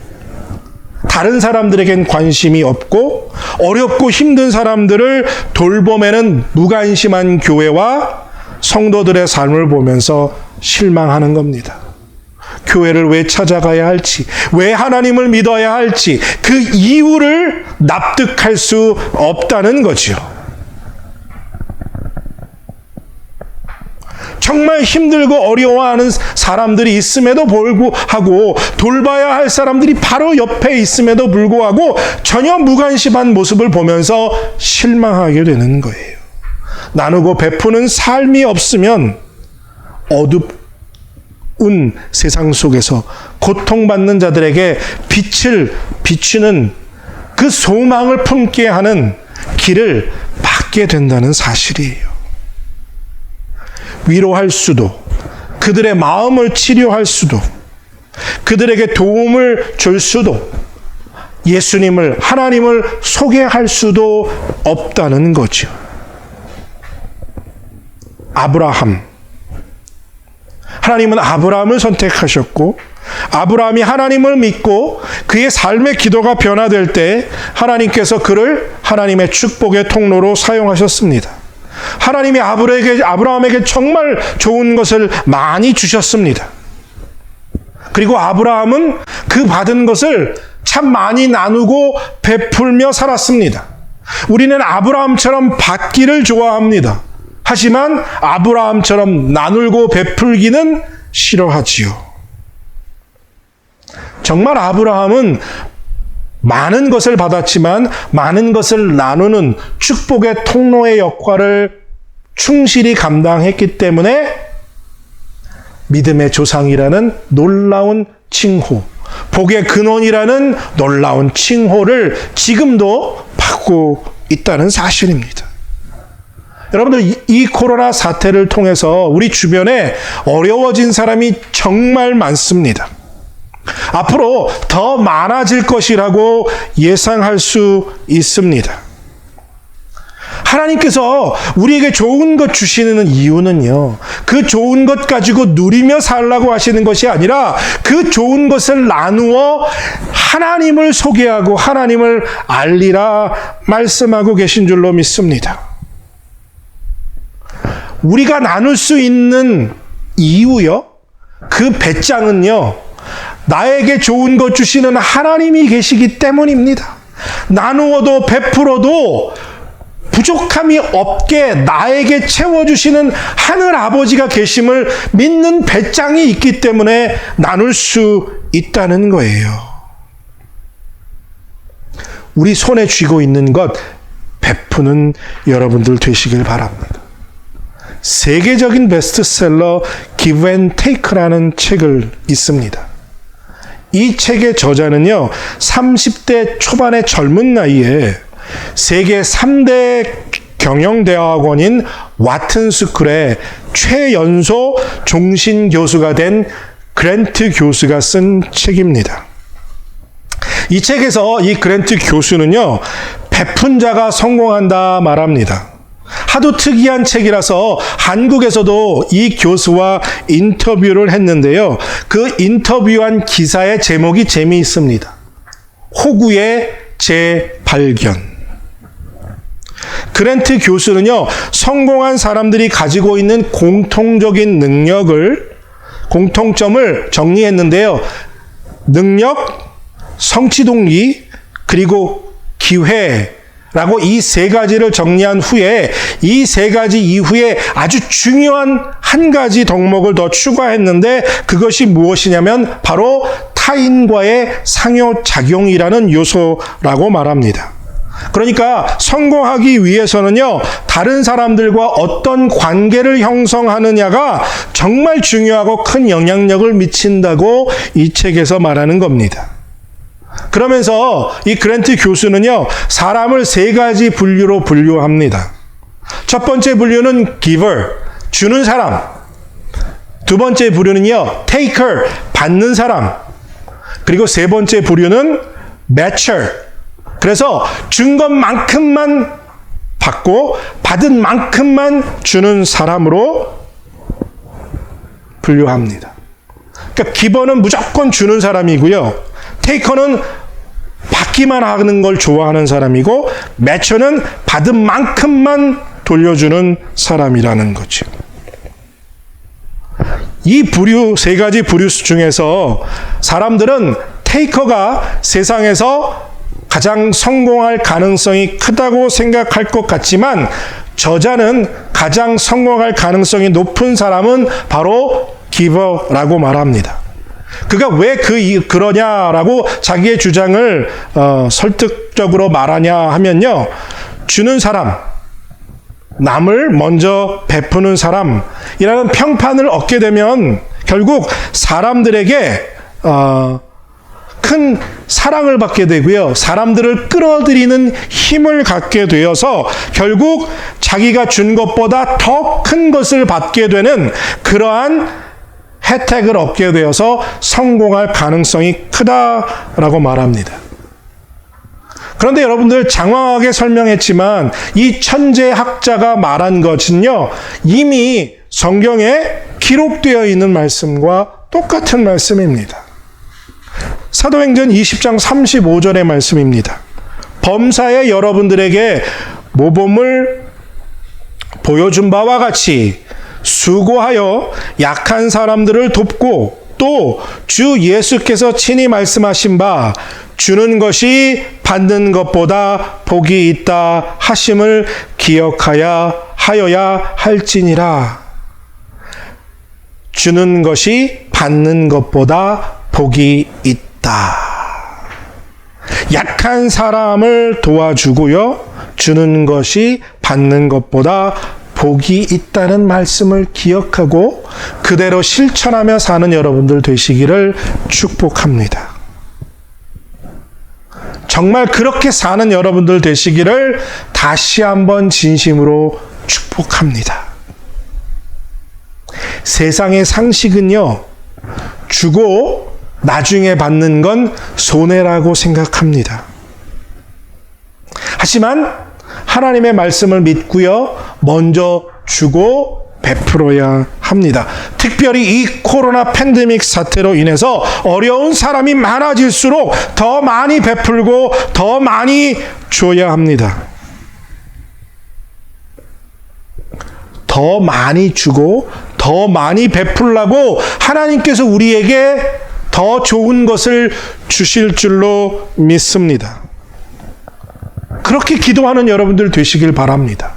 다른 사람들에겐 관심이 없고 어렵고 힘든 사람들을 돌봄에는 무관심한 교회와 성도들의 삶을 보면서 실망하는 겁니다. 교회를 왜 찾아가야 할지, 왜 하나님을 믿어야 할지 그 이유를 납득할 수 없다는 거죠. 정말 힘들고 어려워하는 사람들이 있음에도 불구하고, 돌봐야 할 사람들이 바로 옆에 있음에도 불구하고 전혀 무관심한 모습을 보면서 실망하게 되는 거예요. 나누고 베푸는 삶이 없으면 어둡은 세상 속에서 고통받는 자들에게 빛을 비추는 그 소망을 품게 하는 길을 막게 된다는 사실이에요. 위로할 수도, 그들의 마음을 치료할 수도, 그들에게 도움을 줄 수도, 예수님을, 하나님을 소개할 수도 없다는 거죠. 아브라함. 하나님은 아브라함을 선택하셨고, 아브라함이 하나님을 믿고 그의 삶의 기도가 변화될 때 하나님께서 그를 하나님의 축복의 통로로 사용하셨습니다. 하나님이 아브라함에게 정말 좋은 것을 많이 주셨습니다. 그리고 아브라함은 그 받은 것을 참 많이 나누고 베풀며 살았습니다. 우리는 아브라함처럼 받기를 좋아합니다. 하지만 아브라함처럼 나누고 베풀기는 싫어하지요. 정말 아브라함은 많은 것을 받았지만 많은 것을 나누는 축복의 통로의 역할을 충실히 감당했기 때문에 믿음의 조상이라는 놀라운 칭호, 복의 근원이라는 놀라운 칭호를 지금도 받고 있다는 사실입니다. 여러분들, 이 코로나 사태를 통해서 우리 주변에 어려워진 사람이 정말 많습니다. 앞으로 더 많아질 것이라고 예상할 수 있습니다. 하나님께서 우리에게 좋은 것 주시는 이유는요, 그 좋은 것 가지고 누리며 살라고 하시는 것이 아니라 그 좋은 것을 나누어 하나님을 소개하고 하나님을 알리라 말씀하고 계신 줄로 믿습니다. 우리가 나눌 수 있는 이유요, 그 배짱은요, 나에게 좋은 것 주시는 하나님이 계시기 때문입니다. 나누어도 베풀어도 부족함이 없게 나에게 채워주시는 하늘 아버지가 계심을 믿는 배짱이 있기 때문에 나눌 수 있다는 거예요. 우리 손에 쥐고 있는 것 베푸는 여러분들 되시길 바랍니다. 세계적인 베스트셀러 Give and Take라는 책을 읽습니다. 이 책의 저자는요, 30대 초반의 젊은 나이에 세계 3대 경영대학원인 와튼스쿨의 최연소 종신 교수가 된 그랜트 교수가 쓴 책입니다. 이 책에서 이 그랜트 교수는요, 베푼 자가 성공한다 말합니다. 하도 특이한 책이라서 한국에서도 이 교수와 인터뷰를 했는데요. 그 인터뷰한 기사의 제목이 재미있습니다. 호구의 재발견. 그랜트 교수는요, 성공한 사람들이 가지고 있는 공통점을 정리했는데요. 능력, 성취 동기, 그리고 기회라고 이 세 가지를 정리한 후에 이 세 가지 이후에 아주 중요한 한 가지 덕목을 더 추가했는데 그것이 무엇이냐면 바로 타인과의 상호작용이라는 요소라고 말합니다. 그러니까 성공하기 위해서는요, 다른 사람들과 어떤 관계를 형성하느냐가 정말 중요하고 큰 영향력을 미친다고 이 책에서 말하는 겁니다. 그러면서 이 그랜트 교수는요, 사람을 세 가지 분류로 분류합니다. 첫 번째 분류는 giver, 주는 사람. 두 번째 부류는요, taker, 받는 사람. 그리고 세 번째 부류는 matcher. 그래서 준 것만큼만 받고 받은 만큼만 주는 사람으로 분류합니다. 그러니까 기버는 무조건 주는 사람이고요. 테이커는 받기만 하는 걸 좋아하는 사람이고, 매처는 받은 만큼만 돌려주는 사람이라는 거죠. 이 부류, 세 가지 부류 중에서 사람들은 테이커가 세상에서 가장 성공할 가능성이 크다고 생각할 것 같지만, 저자는 가장 성공할 가능성이 높은 사람은 바로 기버라고 말합니다. 그가 왜 그러냐라고 자기의 주장을 설득적으로 말하냐 하면요, 주는 사람, 남을 먼저 베푸는 사람이라는 평판을 얻게 되면 결국 사람들에게 큰 사랑을 받게 되고요, 사람들을 끌어들이는 힘을 갖게 되어서 결국 자기가 준 것보다 더 큰 것을 받게 되는 그러한 혜택을 얻게 되어서 성공할 가능성이 크다라고 말합니다. 그런데 여러분들, 장황하게 설명했지만 이 천재학자가 말한 것은요, 이미 성경에 기록되어 있는 말씀과 똑같은 말씀입니다. 사도행전 20장 35절의 말씀입니다. 범사에 여러분들에게 모범을 보여준 바와 같이 수고하여 약한 사람들을 돕고 또 주 예수께서 친히 말씀하신 바 주는 것이 받는 것보다 복이 있다 하심을 하여야 할지니라. 주는 것이 받는 것보다 복이 있다. 약한 사람을 도와주고요. 주는 것이 받는 것보다 복이 있다는 말씀을 기억하고 그대로 실천하며 사는 여러분들 되시기를 축복합니다. 정말 그렇게 사는 여러분들 되시기를 다시 한번 진심으로 축복합니다. 세상의 상식은요, 주고 나중에 받는 건 손해라고 생각합니다. 하지만 하나님의 말씀을 믿고요, 먼저 주고 베풀어야 합니다. 특별히 이 코로나 팬데믹 사태로 인해서 어려운 사람이 많아질수록 더 많이 베풀고 더 많이 줘야 합니다. 더 많이 주고 더 많이 베풀라고 하나님께서 우리에게 더 좋은 것을 주실 줄로 믿습니다. 그렇게 기도하는 여러분들 되시길 바랍니다.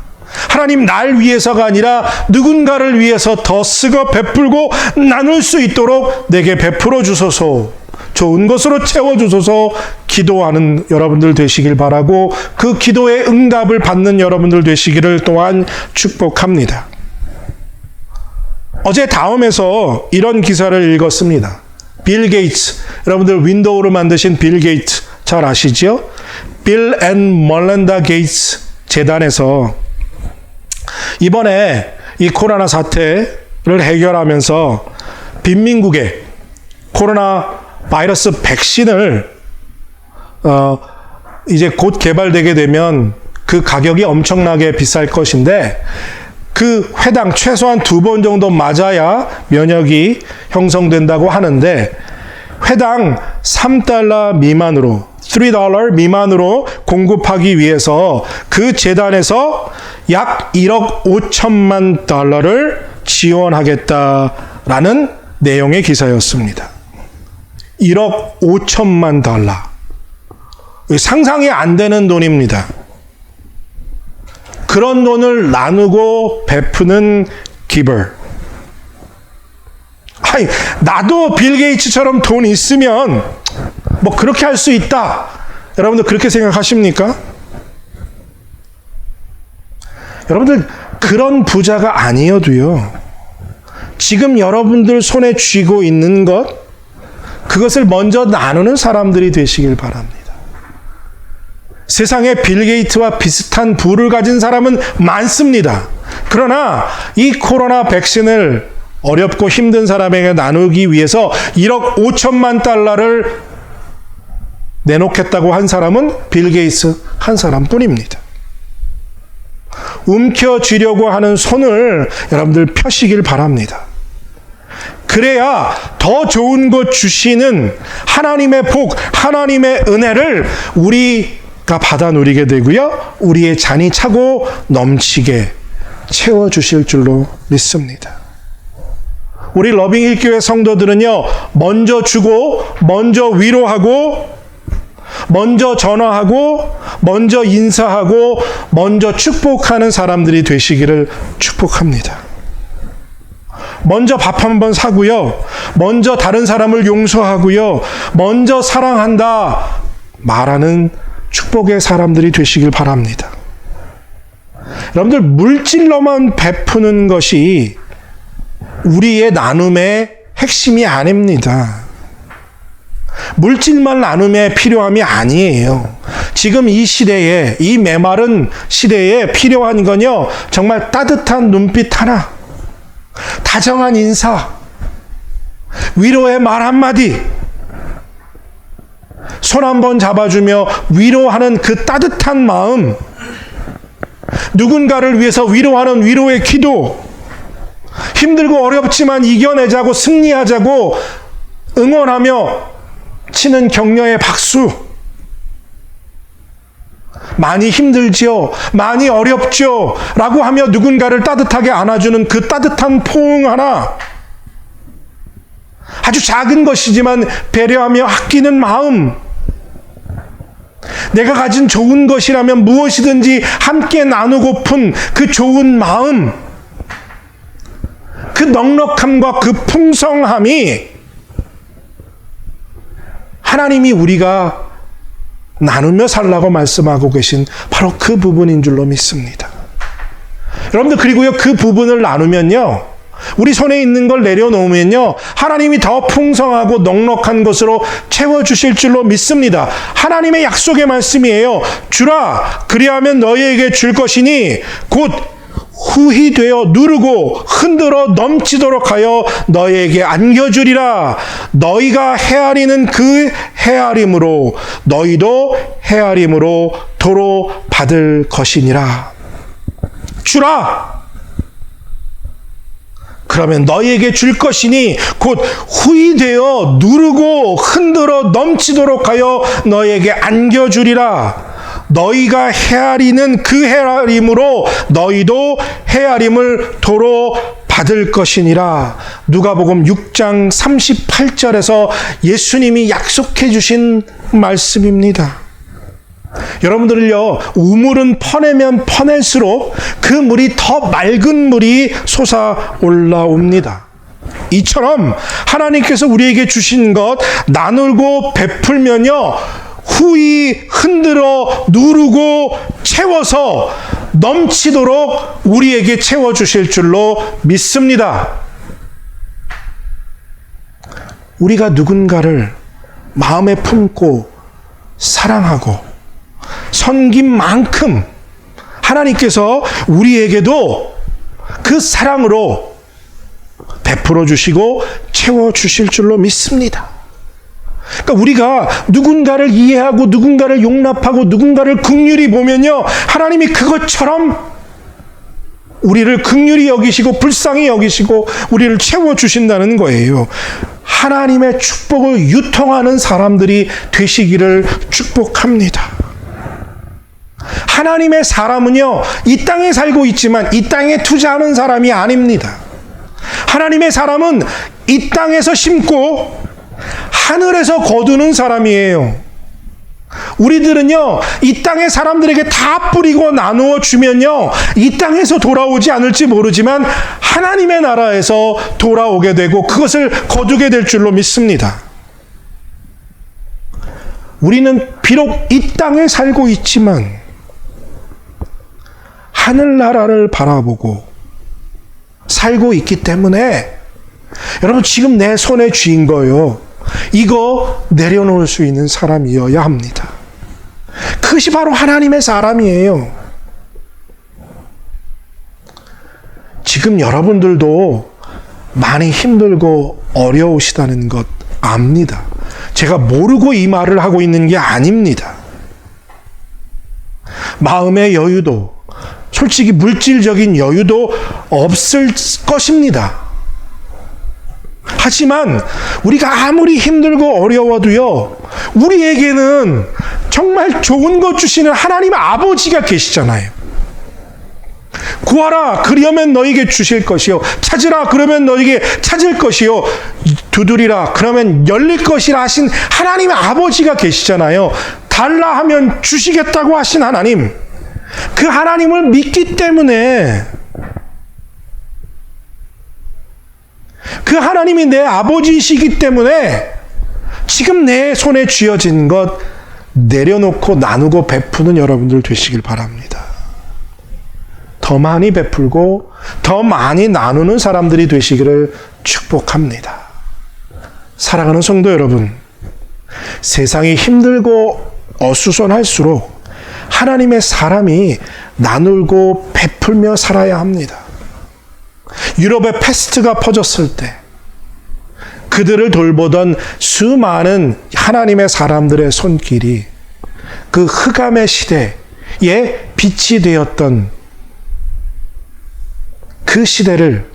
하나님, 날 위해서가 아니라 누군가를 위해서 더 쓰고 베풀고 나눌 수 있도록 내게 베풀어 주소서, 좋은 것으로 채워주소서 기도하는 여러분들 되시길 바라고 그 기도의 응답을 받는 여러분들 되시기를 또한 축복합니다. 어제 다음에서 이런 기사를 읽었습니다. 빌 게이츠, 여러분들 윈도우를 만드신 빌 게이츠 잘 아시죠? 빌 앤 멀렌다 게이츠 재단에서 이번에 이 코로나 사태를 해결하면서 빈민국에 코로나 바이러스 백신을 이제 곧 개발되게 되면 그 가격이 엄청나게 비쌀 것인데 그 회당 최소한 2번 정도 맞아야 면역이 형성된다고 하는데 회당 $3 미만으로 $3 미만으로 공급하기 위해서 그 재단에서 약 1억 5천만 달러를 지원하겠다라는 내용의 기사였습니다. 1억 5천만 달러. 상상이 안 되는 돈입니다. 그런 돈을 나누고 베푸는 giver. 아니, 나도 빌 게이츠처럼 돈 있으면 뭐 그렇게 할 수 있다. 여러분들 그렇게 생각하십니까? 여러분들 그런 부자가 아니어도요, 지금 여러분들 손에 쥐고 있는 것, 그것을 먼저 나누는 사람들이 되시길 바랍니다. 세상에 빌 게이츠와 비슷한 부를 가진 사람은 많습니다. 그러나 이 코로나 백신을 어렵고 힘든 사람에게 나누기 위해서 1억 5천만 달러를 내놓겠다고 한 사람은 빌 게이츠 한 사람뿐입니다. 움켜쥐려고 하는 손을 여러분들 펴시길 바랍니다. 그래야 더 좋은 것 주시는 하나님의 복, 하나님의 은혜를 우리가 받아 누리게 되고요, 우리의 잔이 차고 넘치게 채워주실 줄로 믿습니다. 우리 러빙힐교회 성도들은요, 먼저 주고, 먼저 위로하고, 먼저 전화하고, 먼저 인사하고, 먼저 축복하는 사람들이 되시기를 축복합니다. 먼저 밥 한번 사고요, 먼저 다른 사람을 용서하고요, 먼저 사랑한다 말하는 축복의 사람들이 되시길 바랍니다. 여러분들, 물질로만 베푸는 것이 우리의 나눔의 핵심이 아닙니다. 물질만 나눔의 필요함이 아니에요. 지금 이 시대에, 이 메마른 시대에 필요한 건요, 정말 따뜻한 눈빛 하나, 다정한 인사, 위로의 말 한마디, 손 한번 잡아주며 위로하는 그 따뜻한 마음, 누군가를 위해서 위로하는 위로의 기도, 힘들고 어렵지만 이겨내자고 승리하자고 응원하며 치는 격려의 박수. 많이 힘들지요, 많이 어렵죠 라고 하며 누군가를 따뜻하게 안아주는 그 따뜻한 포옹 하나. 아주 작은 것이지만 배려하며 아끼는 마음, 내가 가진 좋은 것이라면 무엇이든지 함께 나누고픈 그 좋은 마음, 그 넉넉함과 그 풍성함이 하나님이 우리가 나누며 살라고 말씀하고 계신 바로 그 부분인 줄로 믿습니다. 여러분들, 그리고요, 그 부분을 나누면요, 우리 손에 있는 걸 내려놓으면요, 하나님이 더 풍성하고 넉넉한 것으로 채워주실 줄로 믿습니다. 하나님의 약속의 말씀이에요. 주라, 그리하면 너희에게 줄 것이니 곧 후히 되어 누르고 흔들어 넘치도록 하여 너희에게 안겨주리라. 너희가 헤아리는 그 헤아림으로 너희도 헤아림으로 도로 받을 것이니라. 주라, 그러면 너희에게 줄 것이니 곧 후히 되어 누르고 흔들어 넘치도록 하여 너희에게 안겨주리라. 너희가 헤아리는 그 헤아림으로 너희도 헤아림을 도로 받을 것이니라. 누가복음 6장 38절에서 예수님이 약속해 주신 말씀입니다. 여러분들을요, 우물은 퍼내면 퍼낼수록 그 물이 더 맑은 물이 솟아 올라옵니다. 이처럼 하나님께서 우리에게 주신 것 나누고 베풀면요, 후히 흔들어 누르고 채워서 넘치도록 우리에게 채워주실 줄로 믿습니다. 우리가 누군가를 마음에 품고 사랑하고 섬긴 만큼 하나님께서 우리에게도 그 사랑으로 베풀어 주시고 채워 주실 줄로 믿습니다. 그러니까 우리가 누군가를 이해하고 누군가를 용납하고 누군가를 긍휼히 보면요, 하나님이 그것처럼 우리를 긍휼히 여기시고 불쌍히 여기시고 우리를 채워주신다는 거예요. 하나님의 축복을 유통하는 사람들이 되시기를 축복합니다. 하나님의 사람은요, 이 땅에 살고 있지만 이 땅에 투자하는 사람이 아닙니다. 하나님의 사람은 이 땅에서 심고 하늘에서 거두는 사람이에요. 우리들은요, 이 땅의 사람들에게 다 뿌리고 나누어 주면요, 이 땅에서 돌아오지 않을지 모르지만 하나님의 나라에서 돌아오게 되고 그것을 거두게 될 줄로 믿습니다. 우리는 비록 이 땅에 살고 있지만 하늘나라를 바라보고 살고 있기 때문에 여러분, 지금 내 손에 쥐인 거요, 이거 내려놓을 수 있는 사람이어야 합니다. 그것이 바로 하나님의 사람이에요. 지금 여러분들도 많이 힘들고 어려우시다는 것 압니다. 제가 모르고 이 말을 하고 있는 게 아닙니다. 마음의 여유도, 솔직히 물질적인 여유도 없을 것입니다. 하지만 우리가 아무리 힘들고 어려워도요, 우리에게는 정말 좋은 것 주시는 하나님 아버지가 계시잖아요. 구하라, 그리하면 너에게 주실 것이요, 찾으라, 그러면 너에게 찾을 것이요, 두드리라, 그러면 열릴 것이라 하신 하나님 아버지가 계시잖아요. 달라 하면 주시겠다고 하신 하나님, 그 하나님을 믿기 때문에, 그 하나님이 내 아버지이시기 때문에 지금 내 손에 쥐어진 것 내려놓고 나누고 베푸는 여러분들 되시길 바랍니다. 더 많이 베풀고 더 많이 나누는 사람들이 되시기를 축복합니다. 사랑하는 성도 여러분, 세상이 힘들고 어수선할수록 하나님의 사람이 나누고 베풀며 살아야 합니다. 유럽에 패스트가 퍼졌을 때 그들을 돌보던 수많은 하나님의 사람들의 손길이 그 흑암의 시대에 빛이 되었던 그 시대를,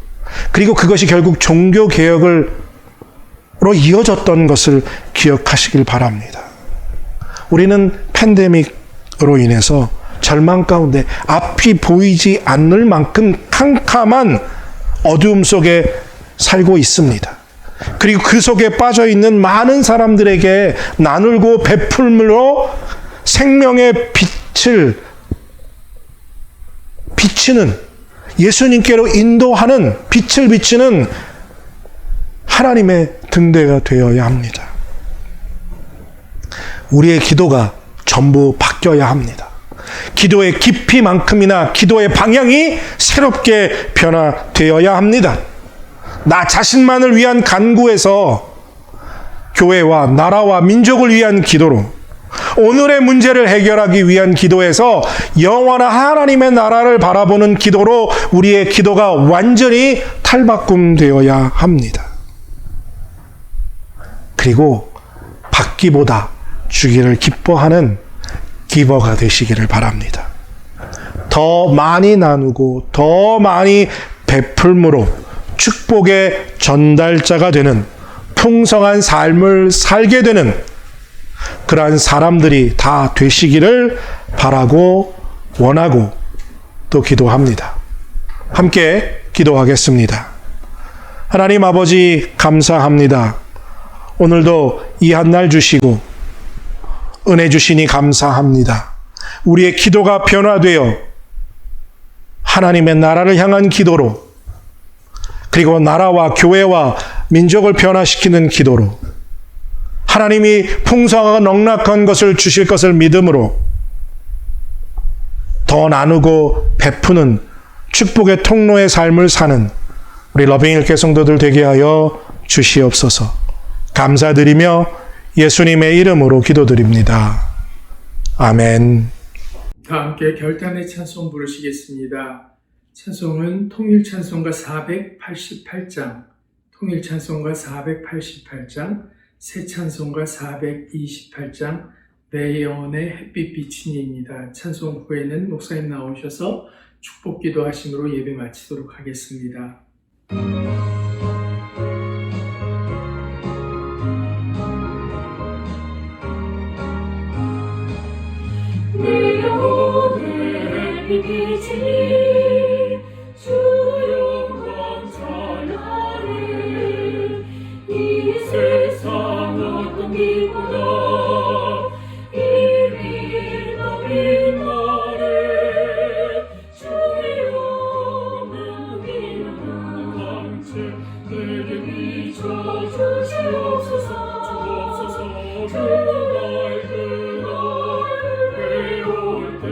그리고 그것이 결국 종교개혁으로 이어졌던 것을 기억하시길 바랍니다. 우리는 팬데믹으로 인해서 절망 가운데 앞이 보이지 않을 만큼 캄캄한 어두움 속에 살고 있습니다. 그리고 그 속에 빠져 있는 많은 사람들에게 나누고 베풀므로 생명의 빛을 비치는, 예수님께로 인도하는, 빛을 비치는 하나님의 등대가 되어야 합니다. 우리의 기도가 전부 바뀌어야 합니다. 기도의 깊이만큼이나 기도의 방향이 새롭게 변화되어야 합니다. 나 자신만을 위한 간구에서 교회와 나라와 민족을 위한 기도로, 오늘의 문제를 해결하기 위한 기도에서 영원한 하나님의 나라를 바라보는 기도로 우리의 기도가 완전히 탈바꿈되어야 합니다. 그리고 받기보다 주기를 기뻐하는 기버가 되시기를 바랍니다. 더 많이 나누고 더 많이 베풀므로 축복의 전달자가 되는 풍성한 삶을 살게 되는 그러한 사람들이 다 되시기를 바라고 원하고 또 기도합니다. 함께 기도하겠습니다. 하나님 아버지 감사합니다. 오늘도 이 한 날 주시고 은혜 주시니 감사합니다. 우리의 기도가 변화되어 하나님의 나라를 향한 기도로, 그리고 나라와 교회와 민족을 변화시키는 기도로, 하나님이 풍성하고 넉넉한 것을 주실 것을 믿음으로 더 나누고 베푸는 축복의 통로의 삶을 사는 우리 러빙일개 성도들 되게 하여 주시옵소서. 감사드리며 예수님의 이름으로 기도드립니다. 아멘. 다 함께 결단의 찬송 부르시겠습니다. 찬송은 통일찬송가 488장, 통일찬송가 488장, 새찬송가 428장, 내 영혼의 햇빛 비치니입니다. 찬송 후에는 목사님 나오셔서 축복 기도하심으로 예배 마치도록 하겠습니다. 내 영혼의 햇빛 비치니 주 영광 찬양하네. 이 세상 어떤 빛보다 이미 더 빛나네. 주의 영광 빛나는 광채 내게 비춰주시옵소서. 그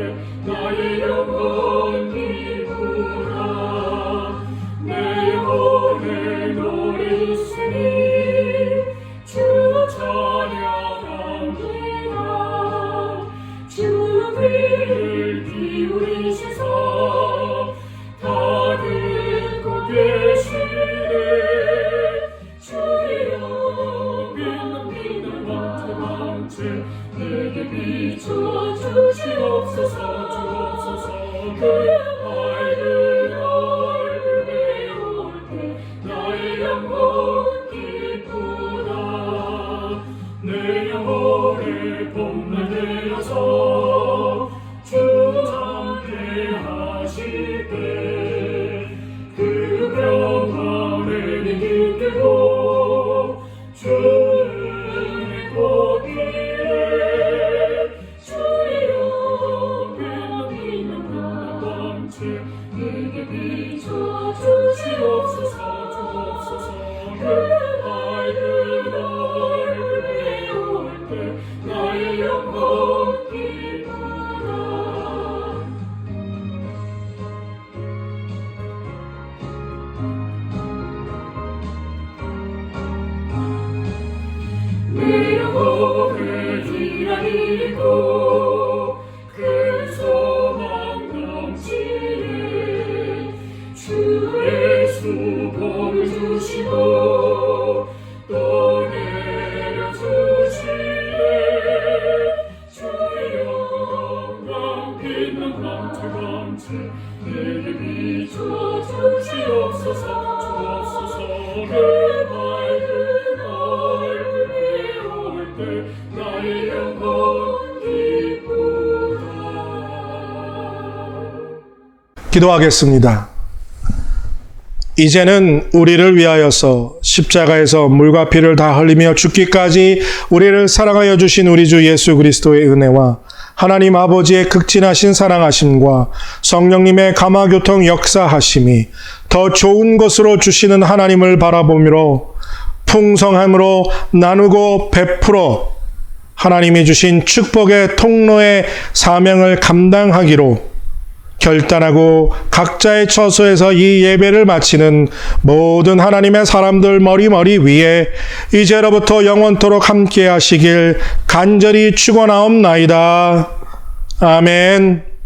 나의 영혼 기쁘라. 내 영혼에 노래 있으니 주 찬양합니다. 주 귀를 기울이셔서 다 듣고 계시네. 주의 영광 빛나는 광채 내게 비춰주시옵소서. 그 밝은 얼굴 배울 때 나의 영혼 기쁘다. 내 영혼의 봄날 되어서 주 함께 하실 때 그 평안에 기쁘고 주의 복이래. 주의 영광 빛나는 광채 내게 비춰주시옵소서. 그 밝은 얼굴 배울 때 나의 영혼 기쁘다. 내 영혼을 기다리고 그 소망 넘치네. 주 예수 복을 주시고 또 내려주시네. 주의 영광 빛나는 광채 내게 비춰주시옵소서. 그 밝은 얼굴 배울 때 나의 영혼 기쁘다. 기도하겠습니다. 이제는 우리를 위하여서 십자가에서 물과 피를 다 흘리며 죽기까지 우리를 사랑하여 주신 우리 주 예수 그리스도의 은혜와 하나님 아버지의 극진하신 사랑하심과 성령님의 감화교통 역사하심이 더 좋은 것으로 주시는 하나님을 바라보므로 풍성함으로 나누고 베풀어 하나님이 주신 축복의 통로의 사명을 감당하기로 결단하고 각자의 처소에서 이 예배를 마치는 모든 하나님의 사람들 머리 위에 이제로부터 영원토록 함께 하시길 간절히 축원하옵나이다. 아멘.